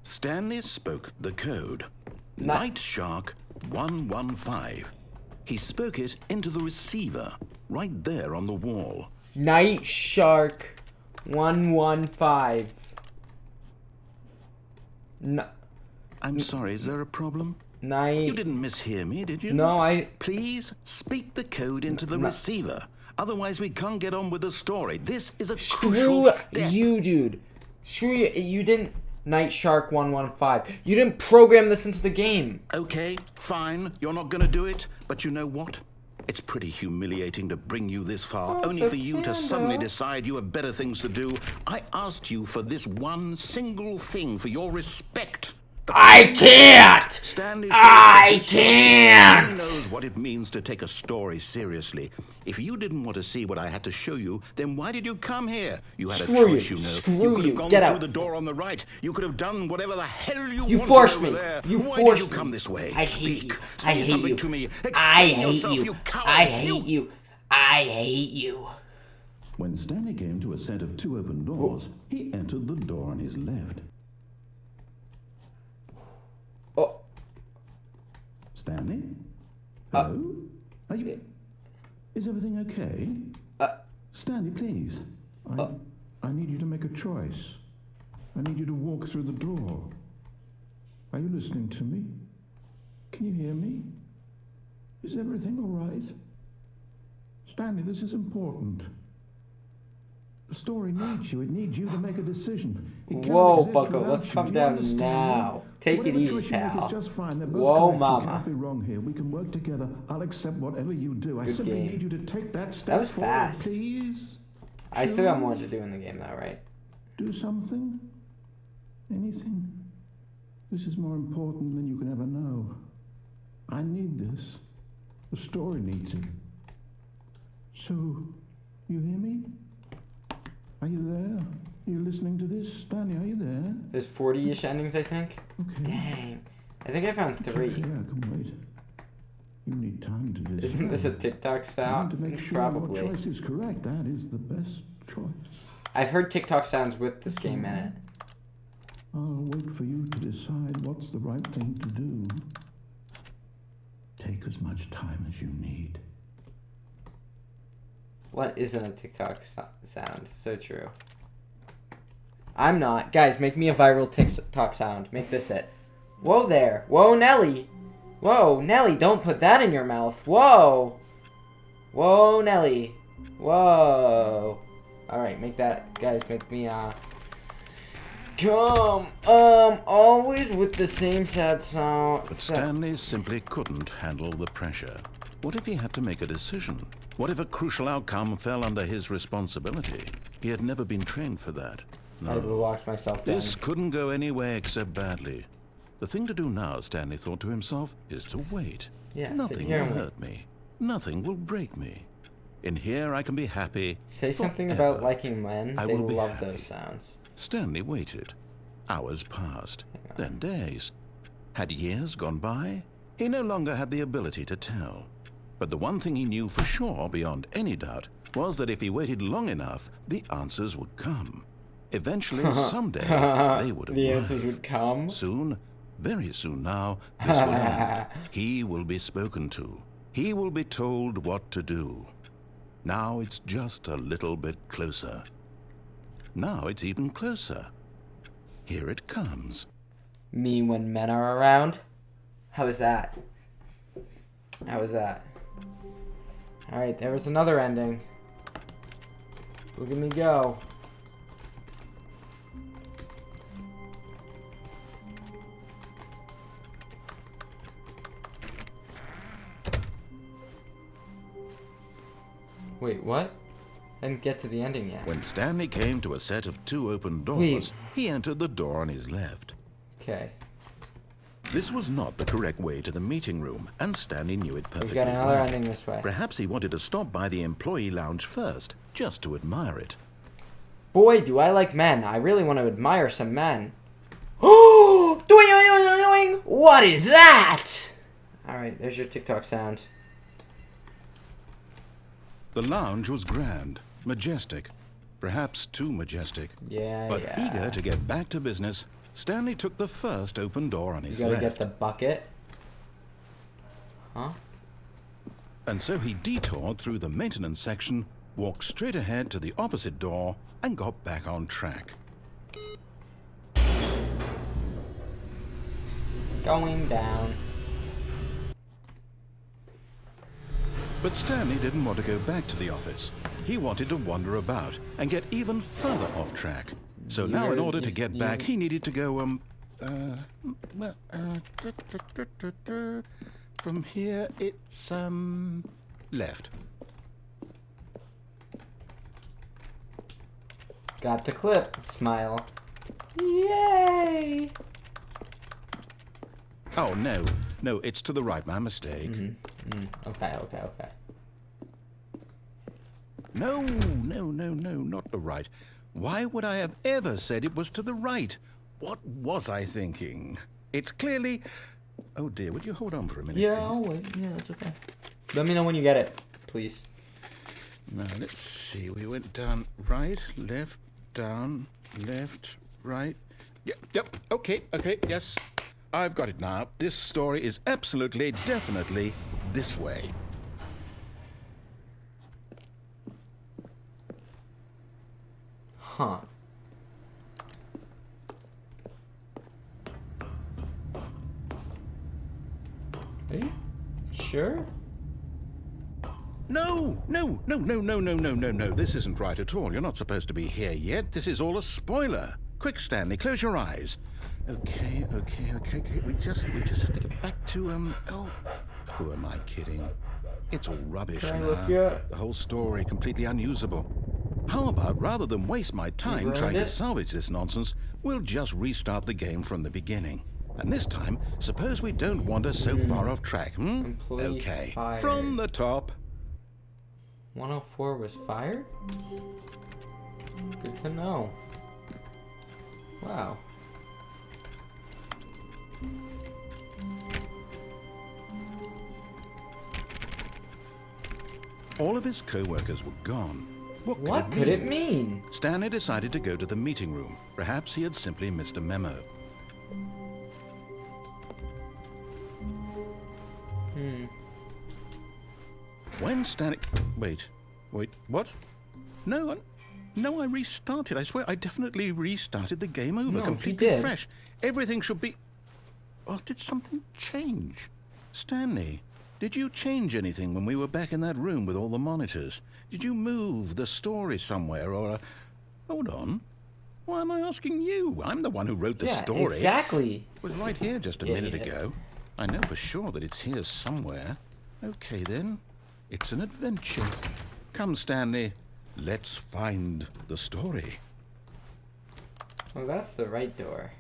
Stanley spoke the code. Ni- Night Shark 115. He spoke it into the receiver, right there on the wall. Night Shark 115. I'm sorry, is there a problem? Night. You didn't mishear me, did you? No, I. Please speak the code into the receiver. Otherwise, we can't get on with the story. This is a crucial Screw step. you, dude. Screw you. You didn't. Night Shark 115. You didn't program this into the game. Okay, fine, you're not gonna do it, but you know what? It's pretty humiliating to bring you this far, only for you to suddenly decide you have better things to do. I asked you for this one single thing, for your respect. I can't! Stanley I He can't! knows what it means to take a story seriously. If you didn't want to see what I had to show you, then why did you come here? You had Screw a choice, you. you know. Screw you could you. have gone Get through out. the door on the right. You could have done whatever the hell you You wanted forced over me. there. You Why forced did you come me. this way? I hate Speak. you. Say I hate something you. to me. Explain I hate yourself, you. coward. I hate you. I hate you. When Stanley came to a set of 2 open doors, he entered the door on his left. Oh. Stanley? Hello? Are you... Is everything okay? Stanley, please. I need you to make a choice. I need you to walk through the door. Are you listening to me? Can you hear me? Is everything all right? Stanley, this is important. The story needs you. It needs you to make a decision. It cannot Whoa, exist Bucko, without let's you. calm Do you down understand now. me? Take it Whatever easy, choice you make pal. is just fine. They're both Whoa, correct. mama. You can't be wrong here. We can work together. I'll accept whatever you do. I Good simply game. need you to take that step That was forward, fast. please. I still got more to Choose. do in the game though, right? Do something. Anything. This is more important than you can ever know. I need this. The story needs it. So, you hear me? Are you there? Are you listening to this? Stanley, are you there? There's 40-ish endings, I think. Okay. Dang. I think I found Okay, 3. I can wait. You need time to decide. Isn't this a TikTok You need to sound? make sure Probably. your choice is correct. That is the best choice. I've heard TikTok sounds with this game in it. I'll wait for you to decide what's the right thing to do. Take as much time as you need. What isn't a TikTok sound? So true. I'm not. Guys, make me a viral TikTok sound. Make this it. Whoa there. Whoa, Nelly. Whoa, Nelly, don't put that in your mouth. Whoa. Whoa, Nelly. Whoa. Alright, make that. Guys, make me, always with the same sad sound. But Stanley simply couldn't handle the pressure. What if he had to make a decision? What if a crucial outcome fell under his responsibility? He had never been trained for that. I had to No, watch myself down. this couldn't go any way except badly. The thing to do now, Stanley thought to himself, is to wait. Yeah, sit Nothing here will and wait. hurt me. Nothing will break me. In here I can be happy. Say something forever. about liking men. I They will be love happy. those sounds. Stanley waited. Hours passed, then days. Had years gone by? He no longer had the ability to tell. But the one thing he knew for sure, beyond any doubt, was that if he waited long enough, the answers would come. Eventually, someday, they would arrive. The answers would come. Soon, very soon now, this will end. He will be spoken to. He will be told what to do. Now it's just a little bit closer. Now it's even closer. Here it comes. Me when men are around. How was that? How was that? Alright, there was another ending. Look at me go. Wait, what? I didn't get to the ending yet. When Stanley came to a set of 2 open doors, Wait. he entered the door on his left. Okay. This was not the correct way to the meeting room, and Stanley knew it perfectly We've got another well. ending this way. Perhaps he wanted to stop by the employee lounge first, just to admire it. Boy, do I like men. I really want to admire some men. Oh! Doing! What is that? Alright, there's your TikTok sound. The lounge was grand, majestic, perhaps too majestic. Yeah, But yeah. eager to get back to business, Stanley took the first open door on You his gotta left. get the bucket. Huh? And so he detoured through the maintenance section, walked straight ahead to the opposite door, and got back on track. Going down. But Stanley didn't want to go back to the office. He wanted to wander about and get even further off track. So now in order to get back, he needed to go, from here, it's, left. Got the clip. Smile. Yay! Oh, no. No, it's to the right. My mistake. Okay. No, not the right. Why would I have ever said it was to the right? What was I thinking? It's clearly... Oh, dear, would you hold on for a minute, Yeah, please? I'll wait. Yeah, that's okay. Let me know when you get it, please. Now, let's see. We went down, right, left, down, left, right. Yep, okay, yes. I've got it now. This story is absolutely, definitely this way. Huh. Are you sure? No. This isn't right at all. You're not supposed to be here yet. This is all a spoiler. Quick, Stanley, close your eyes. Okay. We just have to get back to, oh, who am I kidding? It's all rubbish Can I now. look at- The whole story completely unusable. How about, rather than waste my time trying to it? salvage this nonsense, we'll just restart the game from the beginning. And this time, suppose we don't wander so far off track, Employee Okay, fired. from the top. 104 was fired? Good to know. Wow. All of his co-workers were gone. What could it mean? Stanley decided to go to the meeting room. Perhaps he had simply missed a memo. When Stanley... Wait, what? No, I restarted. I swear I definitely restarted the game over. No, completely he did. fresh. Everything should be... Oh, did something change? Stanley, did you change anything when we were back in that room with all the monitors? Did you move the story somewhere or... Hold on. Why am I asking you? I'm the one who wrote the story. Exactly. It was right here just a minute ago. I know for sure that it's here somewhere. Okay, then. It's an adventure. Come, Stanley. Let's find the story. Well, that's the right door.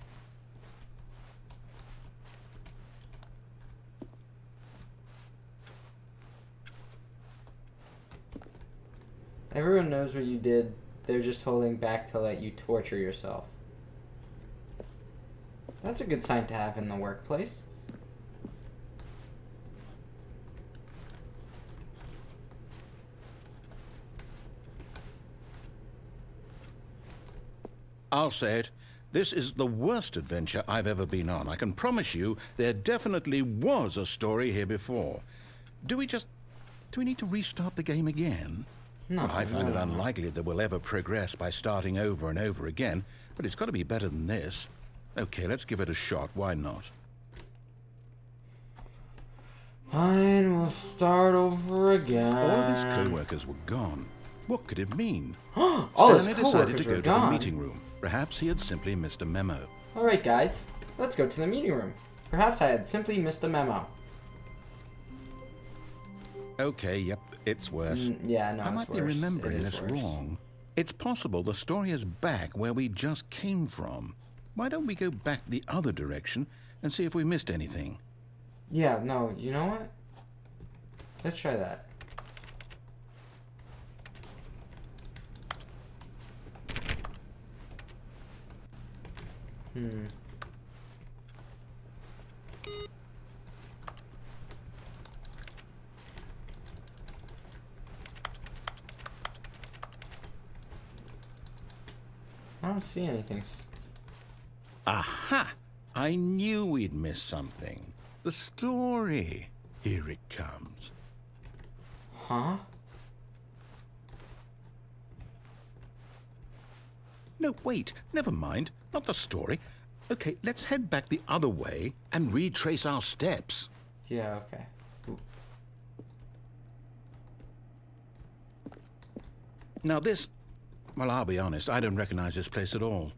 Everyone knows what you did. They're just holding back to let you torture yourself. That's a good sign to have in the workplace. I'll say it. This is the worst adventure I've ever been on. I can promise you there definitely was a story here before. Do we need to restart the game again? No, Well, I find it unlikely that we'll ever progress by starting over and over again, but it's got to be better than this. Okay, let's give it a shot. Why not? Fine, we'll start over again. All of his co-workers were gone. What could it mean? All his Stanley decided co-workers to were go to the gone. meeting room. Perhaps he had simply missed a memo. Alright guys, let's go to the meeting room. Perhaps I had simply missed a memo. Okay, yep, it's worse. Yeah, no, I it's might be worse. remembering It is this worse. wrong. It's possible the story is back where we just came from. Why don't we go back the other direction and see if we missed anything? Yeah, no, you know what? Let's try that. I don't see anything. Aha! I knew we'd missed something. The story. Here it comes. Huh? No, wait. Never mind. Not the story. Okay, let's head back the other way and retrace our steps. Yeah, okay. Ooh. Now this... Well, I'll be honest. I don't recognize this place at all.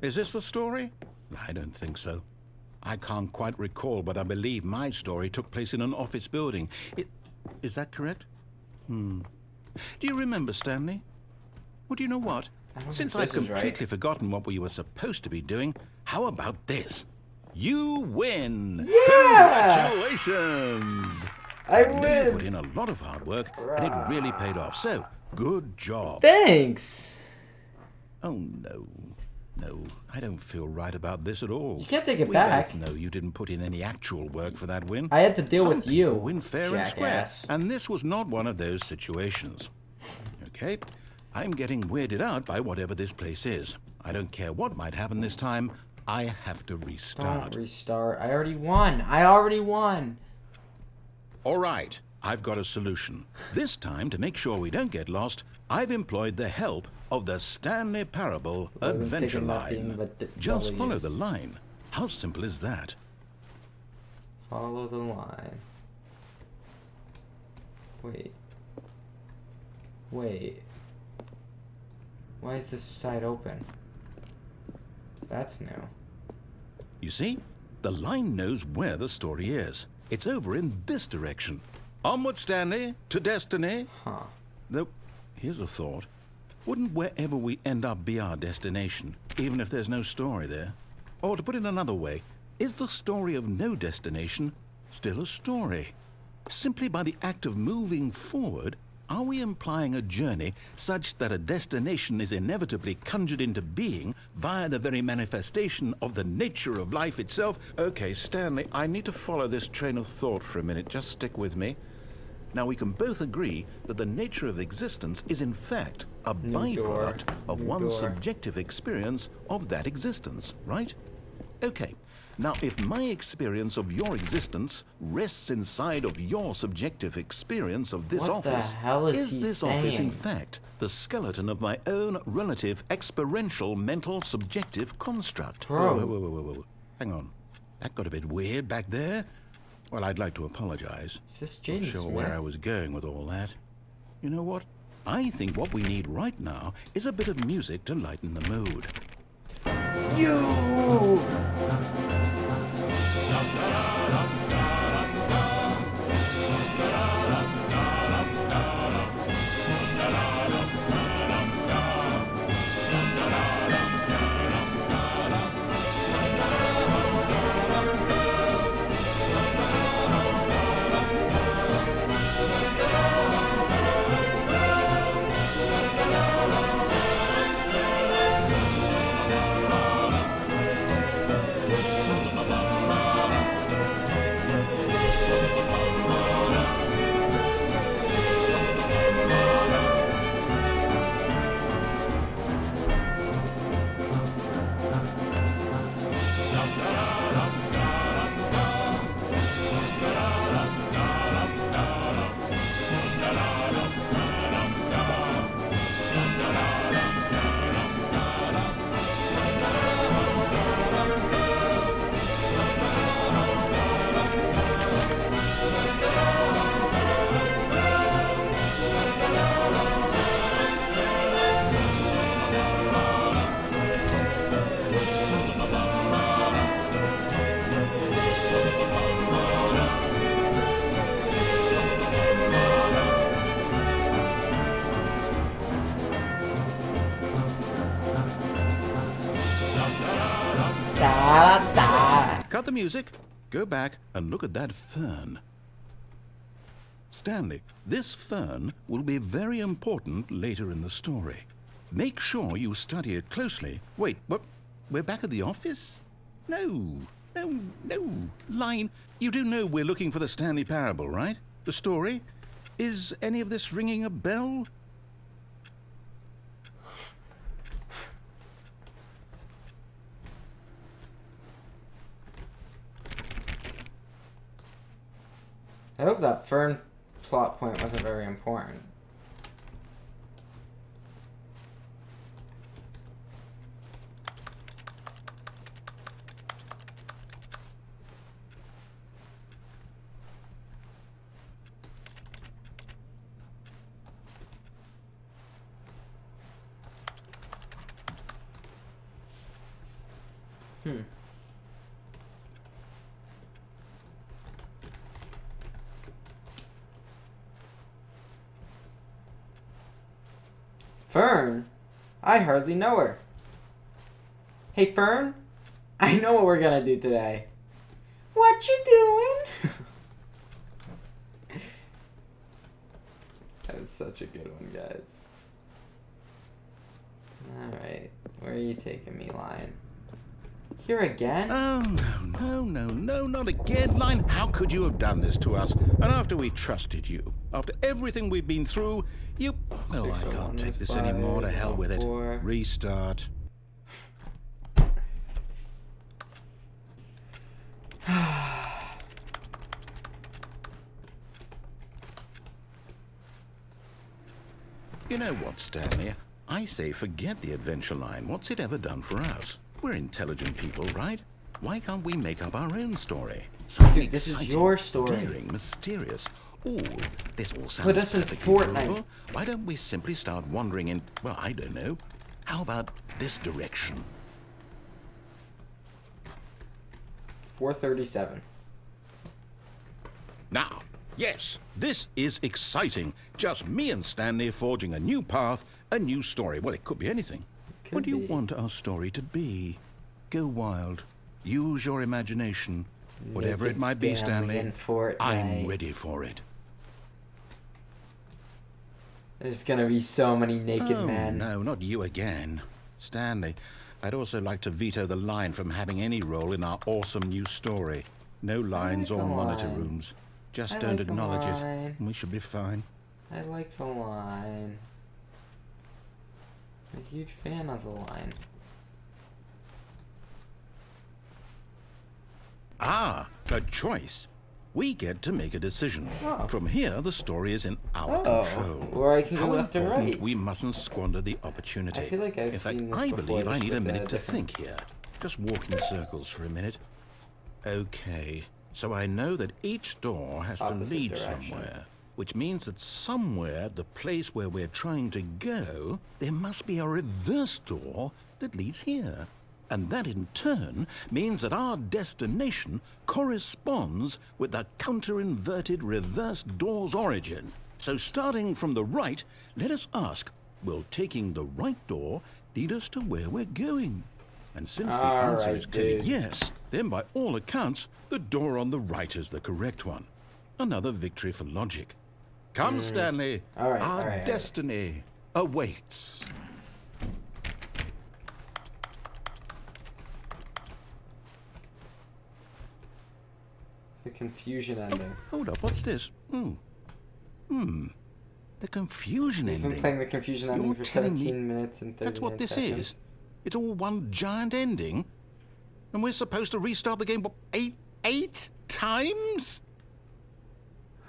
Is this the story? I don't think so. I can't quite recall, but I believe my story took place in an office building. Is that correct? Do you remember, Stanley? Well, do you know what? Since I've completely forgotten what we were supposed to be doing, how about this? You win! Yeah! Congratulations! I know win! You put in a lot of hard work, and it really paid off. So, good job. Thanks! Oh, no. No, I don't feel right about this at all. You can't take it back. We both know you didn't put in any actual work for that win. I had to deal Some with you, people win fair and square, jackass. and this was not one of those situations. Okay, I'm getting weirded out by whatever this place is. I don't care what might happen this time. I have to restart. Don't restart. I already won. I already won. All right, I've got a solution. This time, to make sure we don't get lost, I've employed the help of the Stanley Parable Adventure Line. Just follow the line. How simple is that? Follow the line. Wait. Wait. Why is this side open? That's new. You see? The line knows where the story is. It's over in this direction. Onward, Stanley, to destiny. Huh. Though, here's a thought. Wouldn't wherever we end up be our destination, even if there's no story there? Or to put it another way, is the story of no destination still a story? Simply by the act of moving forward, are we implying a journey such that a destination is inevitably conjured into being via the very manifestation of the nature of life itself? Okay, Stanley, I need to follow this train of thought for a minute. Just stick with me. Now, we can both agree that the nature of existence is in fact a byproduct of one's subjective experience of that existence, right? Okay. Now, if my experience of your existence rests inside of your subjective experience of this office, is this office in fact the skeleton of my own relative experiential mental subjective construct? Whoa. Hang on. That got a bit weird back there. Well, I'd like to apologize. Not sure where I was going with all that. You know what? I think what we need right now is a bit of music to lighten the mood. You! Cut the music, go back and look at that fern. Stanley, this fern will be very important later in the story. Make sure you study it closely. Wait, what? We're back at the office? No. Line, you do know we're looking for the Stanley Parable, right? The story? Is any of this ringing a bell? I hope that fern plot point wasn't very important. Fern? I hardly know her. Hey, Fern? I know what we're gonna do today. What you doing? That was such a good one, guys. Alright, where are you taking me, Lion? Here again? Oh, no, not again, Line. How could you have done this to us? And after we trusted you, after everything we've been through, you... Oh, I can't take this anymore. To hell with it. Restart. You know what, Stanley? I say forget the adventure line. What's it ever done for us? We're intelligent people, right? Why can't we make up our own story? Something Dude, this exciting, is your story. daring, mysterious. Ooh, this all sounds Put us in perfectly Fortnite. doable. Why don't we simply start wandering in, well, I don't know. How about this direction? 4:37. Now, yes, this is exciting. Just me and Stanley forging a new path, a new story. Well, it could be anything. What do you want our story to be? Go wild. Use your imagination. Whatever it might be, Stanley, I'm ready for it. There's gonna be so many naked men. No, not you again. Stanley, I'd also like to veto the line from having any role in our awesome new story. No lines or monitor rooms. Just don't acknowledge it, and we should be fine. I like the line. I'm a huge fan of the line. Ah, a choice. We get to make a decision. Oh. From here, the story is in our control. Or I can go How left or important right. we mustn't squander the opportunity. I feel like I've in fact, seen this I before, believe I just need a with minute to different- think here. Just walk in circles for a minute. Okay, so I know that each door has to Opposite lead direction. somewhere, which means that somewhere, the place where we're trying to go, there must be a reverse door that leads here. And that in turn means that our destination corresponds with the counter-inverted reverse door's origin. So starting from the right, let us ask, will taking the right door lead us to where we're going? And since the answer is clearly yes, then by all accounts, the door on the right is the correct one. Another victory for logic. Come, Stanley. Our destiny awaits. The confusion ending. Hold up, what's this? The confusion We've ending. been playing the confusion ending You're for telling me 17 minutes and 30 That's what this seconds. is. It's all one giant ending. And we're supposed to restart the game, what, eight times?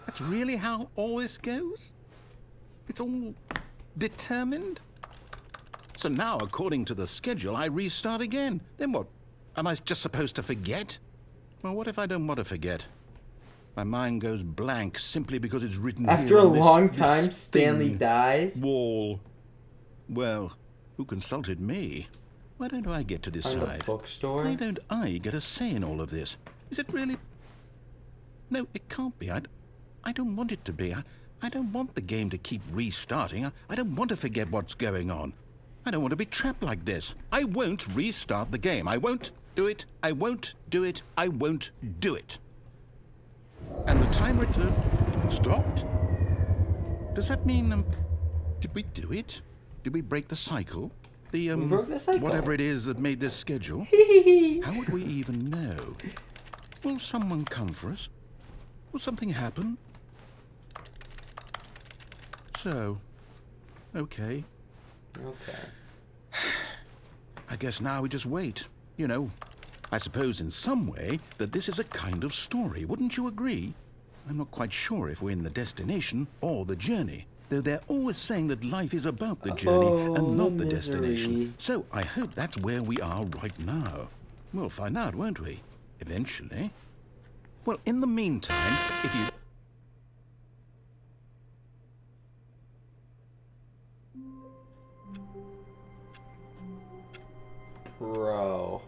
That's really how all this goes? It's all determined? So now, according to the schedule, I restart again. Then what? Am I just supposed to forget? Well, what if I don't want to forget? My mind goes blank simply because it's written After here a on this long time, Stanley thing. dies. Wall. Well, who consulted me? Why don't I get to On the decide? bookstore. Why don't I get a say in all of this? Is it really? No, it can't be. I don't want it to be. I don't want the game to keep restarting. I don't want to forget what's going on. I don't want to be trapped like this. I won't restart the game. I won't do it. I won't do it. I won't do it. And the timer stopped? Does that mean, did we do it? Did we break the cycle? We broke the cycle. Whatever it is that made this schedule? How would we even know? Will someone come for us? Will something happen? So, okay. I guess now we just wait. You know, I suppose in some way that this is a kind of story. Wouldn't you agree? I'm not quite sure if we're in the destination or the journey, though they're always saying that life is about the journey and not the destination. So I hope that's where we are right now. We'll find out, won't we? Eventually. Well, in the meantime, if you... Bro.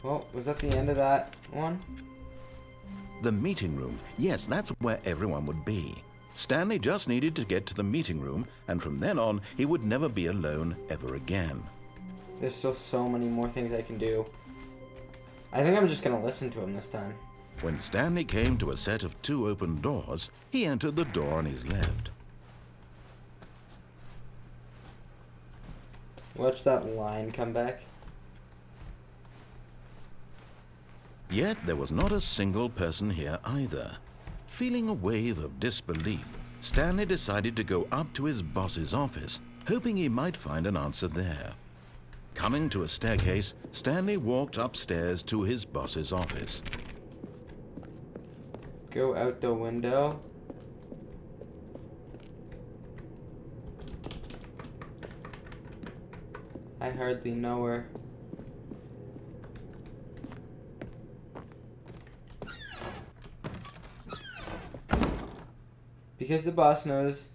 Well, was that the end of that one? The meeting room. Yes, that's where everyone would be. Stanley just needed to get to the meeting room, and from then on, he would never be alone ever again. There's still so many more things I can do. I think I'm just gonna listen to him this time. When Stanley came to a set of 2 open doors, he entered the door on his left. Watch that line come back. Yet there was not a single person here either. Feeling a wave of disbelief, Stanley decided to go up to his boss's office, hoping he might find an answer there. Coming to a staircase, Stanley walked upstairs to his boss's office. Go out the window. I hardly know her. Because the boss knows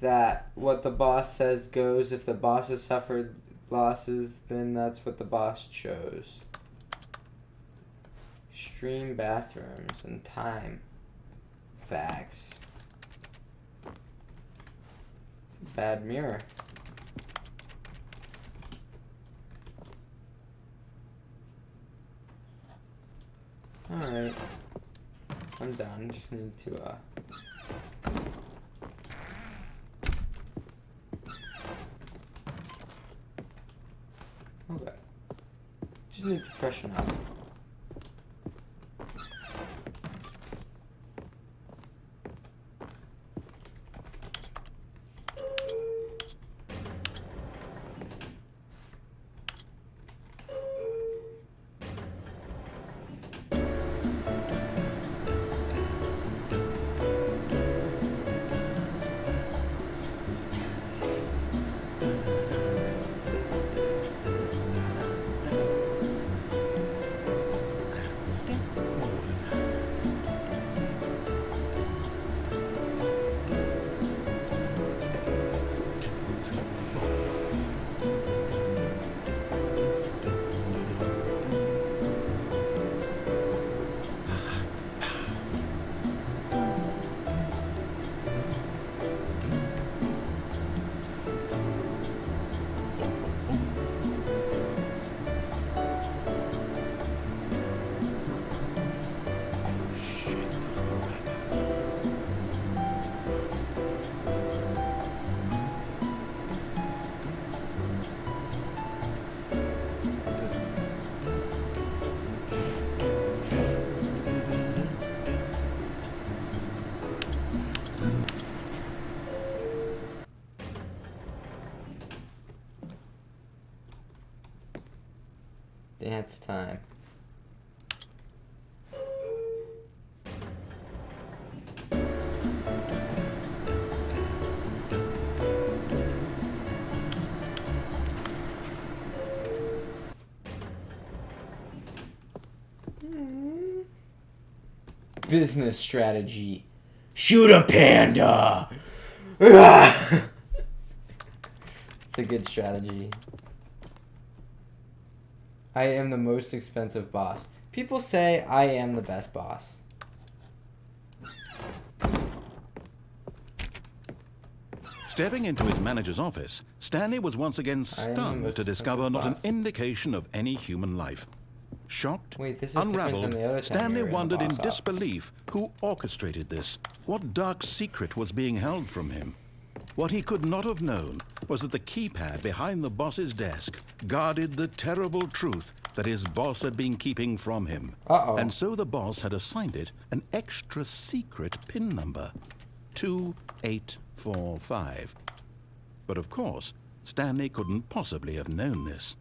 that what the boss says goes. If the boss has suffered losses, then that's what the boss chose. Extreme bathrooms and time. Facts. It's a bad mirror. Alright. I'm done. Just need to, Okay. Just need to freshen up. Dance time. Business strategy. Shoot a panda! It's a good strategy. I am the most expensive boss. People say I am the best boss. Stepping into his manager's office, Stanley was once again stunned to discover not an indication of any human life. Shocked, Wait, this is different than unraveled, the other time Stanley we were in the wondered in boss office. disbelief who orchestrated this. What dark secret was being held from him? What he could not have known was that the keypad behind the boss's desk guarded the terrible truth that his boss had been keeping from him. Uh-oh. And so the boss had assigned it an extra secret PIN number, 2845. But of course, Stanley couldn't possibly have known this.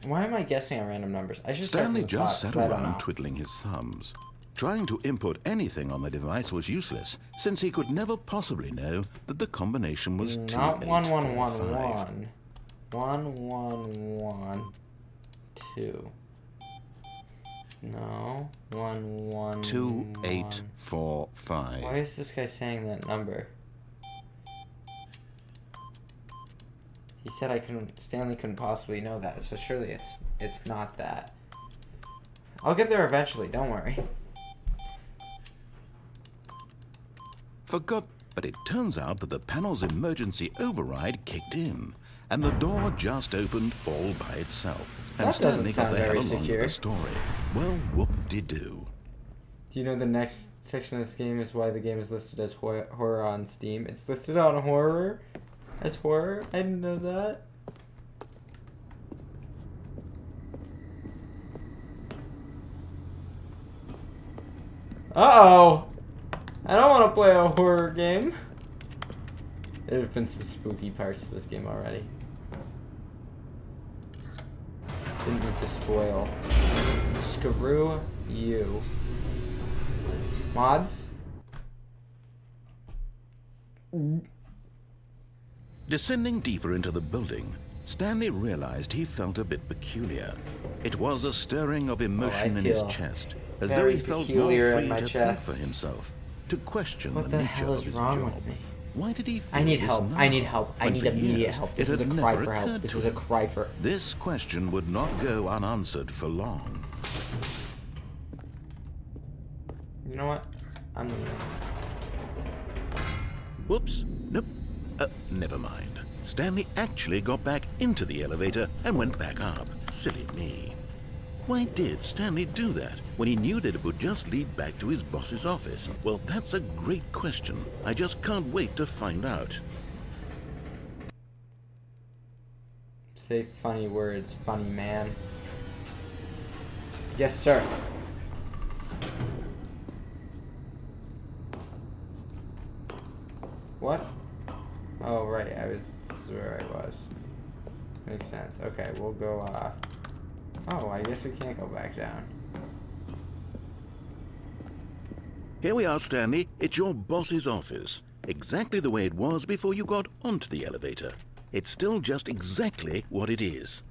Why am I guessing at random numbers? I should start Stanley from the just top, sat 'cause I don't around know. twiddling his thumbs. Trying to input anything on the device was useless, since he could never possibly know that the combination was Not 2845. 1111. 1112. No. 111. 2845. Why is this guy saying that number? He said Stanley couldn't possibly know that, so surely it's not that. I'll get there eventually, don't worry. Forgot, but it turns out that the panel's emergency override kicked in, and the door just opened all by itself. And That doesn't Stanley got sound the hell very along with secure. the story. Well, whoop-de-doo. Do you know the next section of this game is why the game is listed as horror on Steam? It's listed on horror as horror? I didn't know that. Uh-oh! I don't want to play a horror game. There have been some spooky parts to this game already. Didn't need to spoil. Screw you. Mods? Descending deeper into the building, Stanley realized he felt a bit peculiar. It was a stirring of emotion in his feel chest, as though very he felt more peculiar in free my to think chest. for himself, to question What the the nature hell of is his wrong job. with me? Why did he feel I need this help. now, I need help. I when need for immediate years help. it This is a had cry never for help. occurred This to is a him? cry for... This question would not go unanswered for long. You know what? I'm leaving. Whoops. Nope. Never mind. Stanley actually got back into the elevator and went back up. Silly me. Why did Stanley do that when he knew that it would just lead back to his boss's office? Well, that's a great question. I just can't wait to find out. Say funny words, funny man. Yes, sir. What? Oh, right. This is where I was. Makes sense. Okay, we'll go, Oh, I guess we can't go back down. Here we are, Stanley. It's your boss's office. Exactly the way it was before you got onto the elevator. It's still just exactly what it is.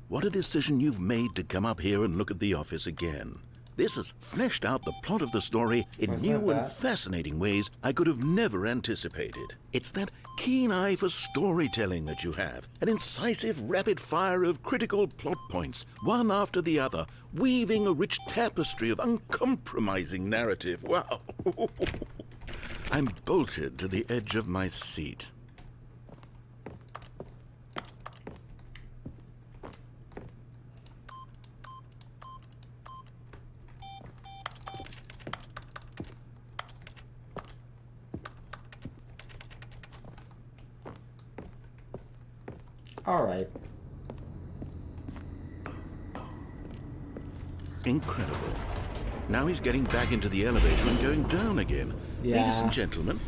What a decision you've made to come up here and look at the office again. This has fleshed out the plot of the story in Wasn't new that and bad? fascinating ways I could have never anticipated. It's that keen eye for storytelling that you have, an incisive rapid fire of critical plot points, one after the other, weaving a rich tapestry of uncompromising narrative. Wow! I'm bolted to the edge of my seat. Alright. Incredible. Now he's getting back into the elevator and going down again. Ladies Yeah. and gentlemen,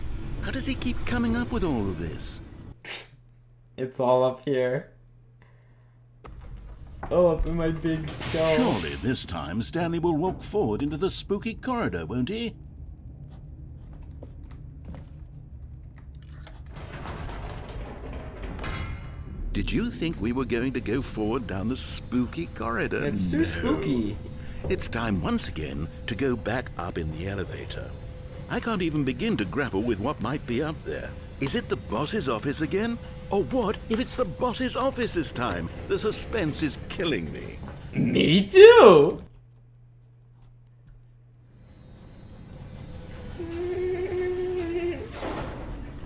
how does he keep coming up with all of this? It's all up here. All up in my big skull. Surely this time Stanley will walk forward into the spooky corridor, won't he? Did you think we were going to go forward down the spooky corridor? It's too No. spooky. It's time once again to go back up in the elevator. I can't even begin to grapple with what might be up there. Is it the boss's office again? Or what if it's the boss's office this time? The suspense is killing me. Me too!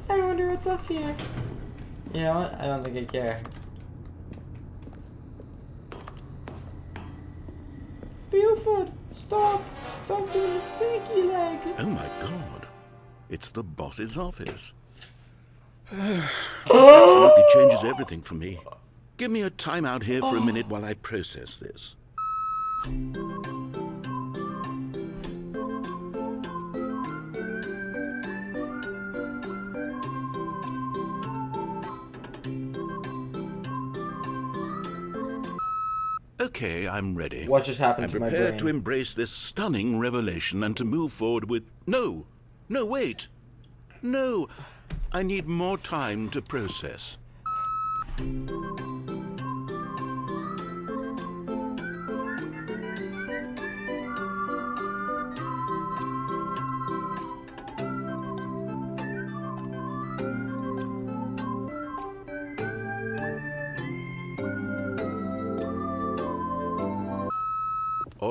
I wonder what's up here. You know what? I don't think I care. Buford, stop! Stop doing the stinky leg! Oh my god. It's the boss's office. Oh! Absolutely changes everything for me. Give me a time out here for a minute while I process this. Okay, I'm ready. What just happened I'm to my prepared brain? to embrace this stunning revelation and to move forward with... No! No, wait! No! I need more time to process.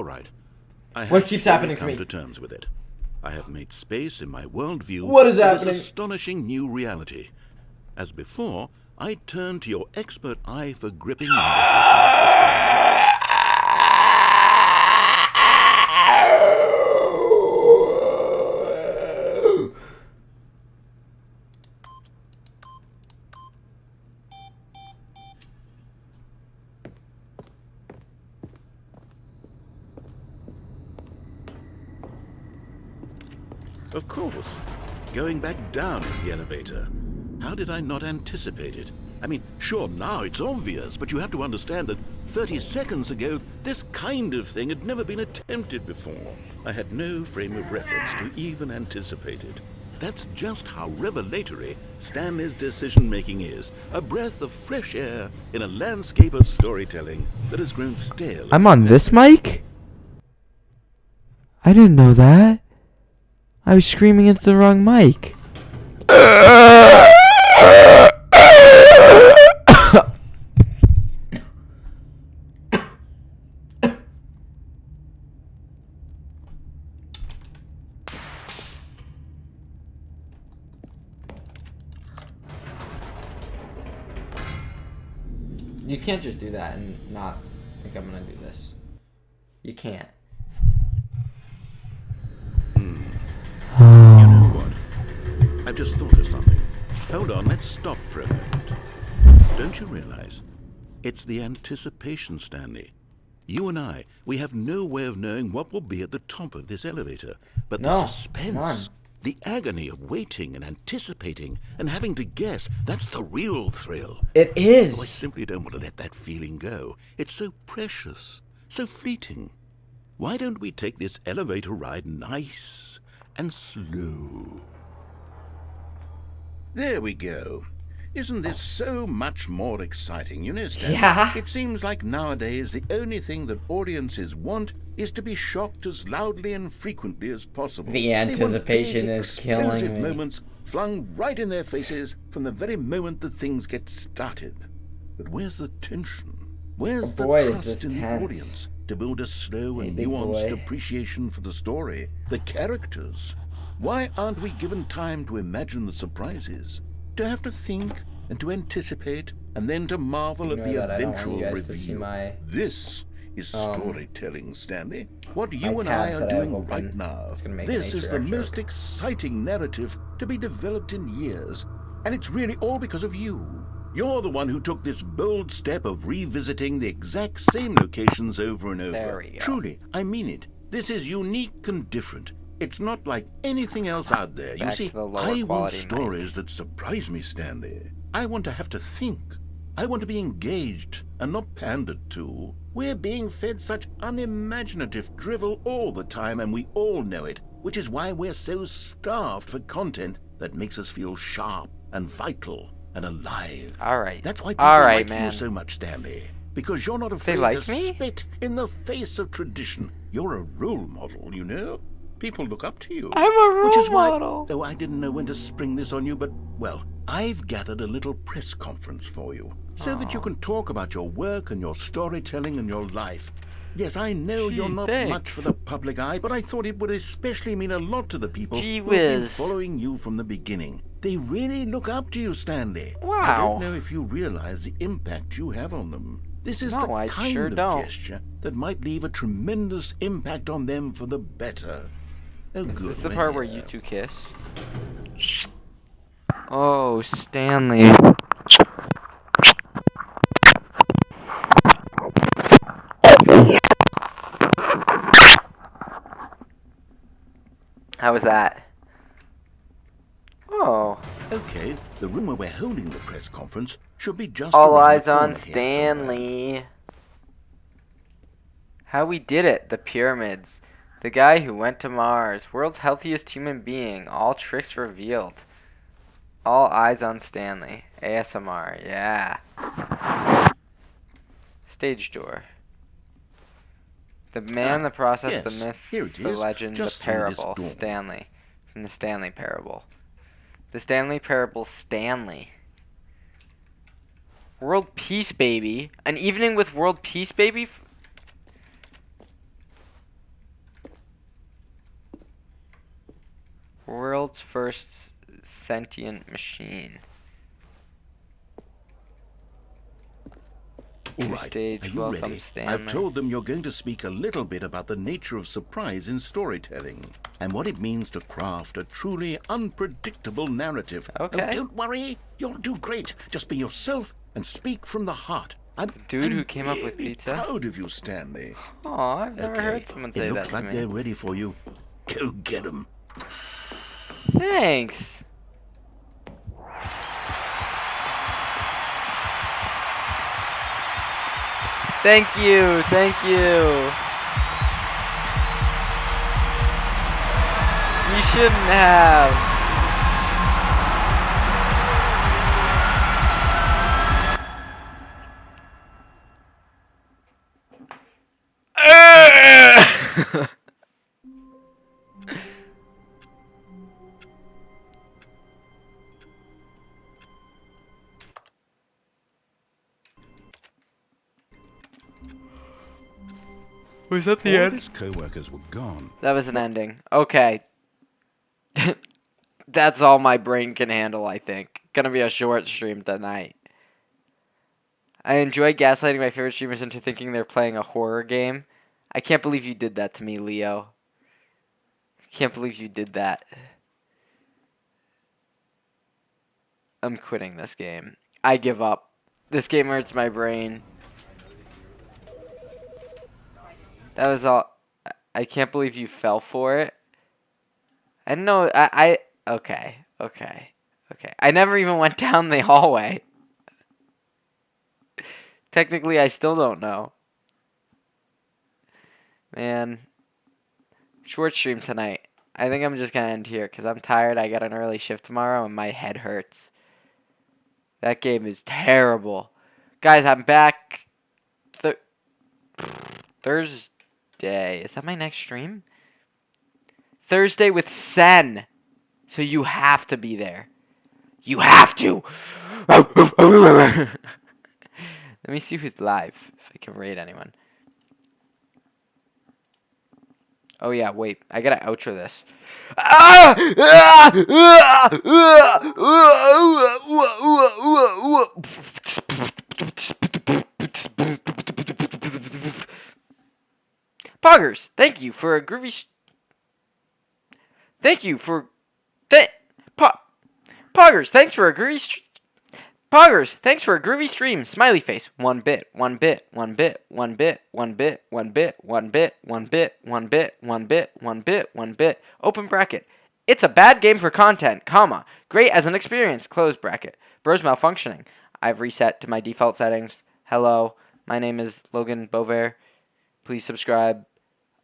right. I What have keeps fully happening to come me? to terms with it. I have made space in my worldview What is for happening? this astonishing new reality. As before, I turn to your expert eye for gripping narrative. Of course. Going back down in the elevator. How did I not anticipate it? I mean, sure, now it's obvious, but you have to understand that 30 seconds ago, this kind of thing had never been attempted before. I had no frame of reference to even anticipate it. That's just how revelatory Stanley's decision-making is. A breath of fresh air in a landscape of storytelling that has grown stale. I'm on this mic? I didn't know that. I was screaming into the wrong mic. You can't just do that and not think I'm gonna do this. You can't. You know what? I've just thought of something. Hold on, let's stop for a moment. Don't you realize? It's the anticipation, Stanley. You and I, we have no way of knowing what will be at the top of this elevator. But the No, suspense, none. the agony of waiting and anticipating and having to guess, that's the real thrill. It Oh, I is. simply don't want to let that feeling go. It's so precious, so fleeting. Why don't we take this elevator ride nice and slow? There we go. Isn't this so much more exciting? You know, Stanley, Yeah. it seems like nowadays the only thing that audiences want is to be shocked as loudly and frequently as possible. The They want anticipation big, is killing explosive me. moments flung right in their faces from the very moment that things get started. But where's the tension? Where's Oh boy, the is trust this in the tense. audience to build a slow Hey, and big nuanced boy. appreciation for the story, the characters? Why aren't we given time to imagine the surprises? To have to think and to anticipate and then to marvel at Ignore the that, I don't want eventual you guys to see reveal. my, This is storytelling, Stanley. What my you and I tabs are that I have doing open. right now. It's gonna make This an is the HRF most joke. exciting narrative to be developed in years. And it's really all because of you. You're the one who took this bold step of revisiting the exact same locations over and over. There we go. Truly, I mean it. This is unique and different. It's not like anything else out there. You Back see, to the lower I want quality mic. stories that surprise me, Stanley. I want to have to think. I want to be engaged and not pandered to. We're being fed such unimaginative drivel all the time, and we all know it, which is why we're so starved for content that makes us feel sharp and vital and alive. All right. That's why people All right, like man. you so much, Stanley. Because you're not afraid like to me? spit in the face of tradition. You're a role model, you know? People look up to you. I'm a Which is role why, model. oh, I didn't know when to spring this on you, but, well, I've gathered a little press conference for you so that you can talk about your work and your storytelling and your life. Yes, I know Gee, you're not thanks. much for the public eye, but I thought it would especially mean a lot to the people Gee who've been whiz. following you from the beginning. They really look up to you, Stanley. I Wow. don't know if you realize the impact you have on them. This is No, the I kind sure of don't. gesture that might leave a tremendous impact on them for the better. Oh, Is good. this the we're part where here. you two kiss? Oh, Stanley. How was that? Oh. Okay, the room where we're holding the press conference should be just All around the eyes on corner here somewhere. Stanley. How we did it. The pyramids. The guy who went to Mars. World's healthiest human being. All tricks revealed. All eyes on Stanley. ASMR. Yeah. Stage door. The man, the process, yes, the myth, here it the is, legend, just the through this parable. door. Stanley. From the Stanley Parable. The Stanley Parable. Stanley. World Peace Baby. An evening with World Peace Baby? World's first sentient machine. All Two right, stage, are you welcome ready? Stanley. I've told them you're going to speak a little bit about the nature of surprise in storytelling and what it means to craft a truly unpredictable narrative. Okay. Oh, don't worry, you'll do great. Just be yourself and speak from the heart. I'm dude who came up with really pizza? proud of you, Stanley. Aw, I've never heard someone say it that looks to like me. they're ready for you. Go get them. Thanks. Thank you, thank you. You shouldn't have. Was that the All end? his co-workers were gone. That was an ending. Okay. That's all my brain can handle, I think. Gonna be a short stream tonight. I enjoy gaslighting my favorite streamers into thinking they're playing a horror game. I can't believe you did that to me, Leo. Can't believe you did that. I'm quitting this game. I give up. This game hurts my brain. That was all. I can't believe you fell for it. I know. Okay. I never even went down the hallway. Technically, I still don't know. Man. Short stream tonight. I think I'm just going to end here because I'm tired. I got an early shift tomorrow and my head hurts. That game is terrible. Guys, I'm back Thursday. Is that my next stream? Thursday with Sen. So you have to be there. You have to. Let me see who's live. If I can raid anyone. Oh yeah, wait. I gotta outro this. Poggers, thank you for a groovy. Thank you for. Poggers, thanks for a groovy. Poggers, thanks for a groovy stream. Smiley face. 1 bit, 1 bit, 1 bit, 1 bit, 1 bit, 1 bit, 1 bit, 1 bit, 1 bit, 1 bit, 1 bit, 1 bit. Open bracket. It's a bad game for content, comma. Great as an experience, close bracket. Bros malfunctioning. I've reset to my default settings. Hello, my name is Logan Bover. Please subscribe.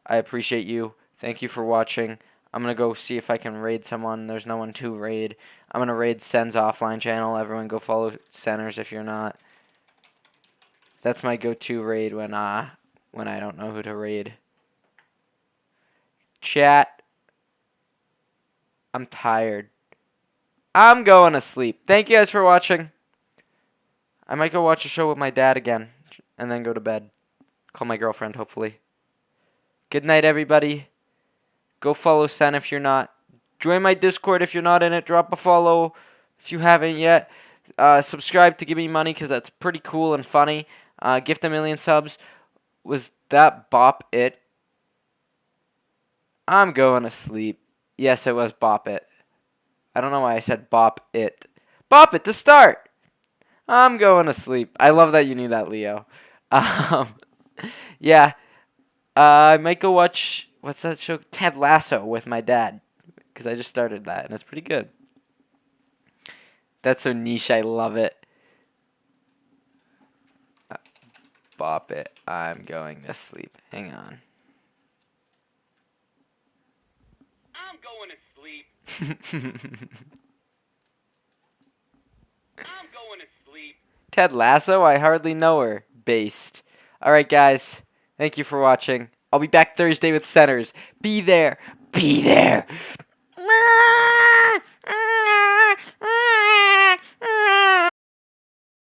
I appreciate you. Thank you for watching. I'm going to go see if I can raid someone. There's no one to raid. I'm going to raid Sen's offline channel. Everyone go follow Centers if you're not. That's my go-to raid when I don't know who to raid. Chat. I'm tired. I'm going to sleep. Thank you guys for watching. I might go watch a show with my dad again and then go to bed. Call my girlfriend, hopefully. Good night, everybody. Go follow Sen if you're not. Join my Discord if you're not in it. Drop a follow if you haven't yet. Subscribe to give me money because that's pretty cool and funny. Gift a million subs. Was that Bop It? I'm going to sleep. Yes, it was Bop It. I don't know why I said Bop It. Bop It to start. I'm going to sleep. I love that you knew that, Leo. Yeah. I might go watch, what's that show? Ted Lasso with my dad. Because I just started that, and it's pretty good. That's so niche, I love it. Bop It. I'm going to sleep. Hang on. I'm going to sleep. I'm going to sleep. Ted Lasso? I hardly know her. Based. Alright, guys. Thank you for watching. I'll be back Thursday with Centers. Be there. Be there.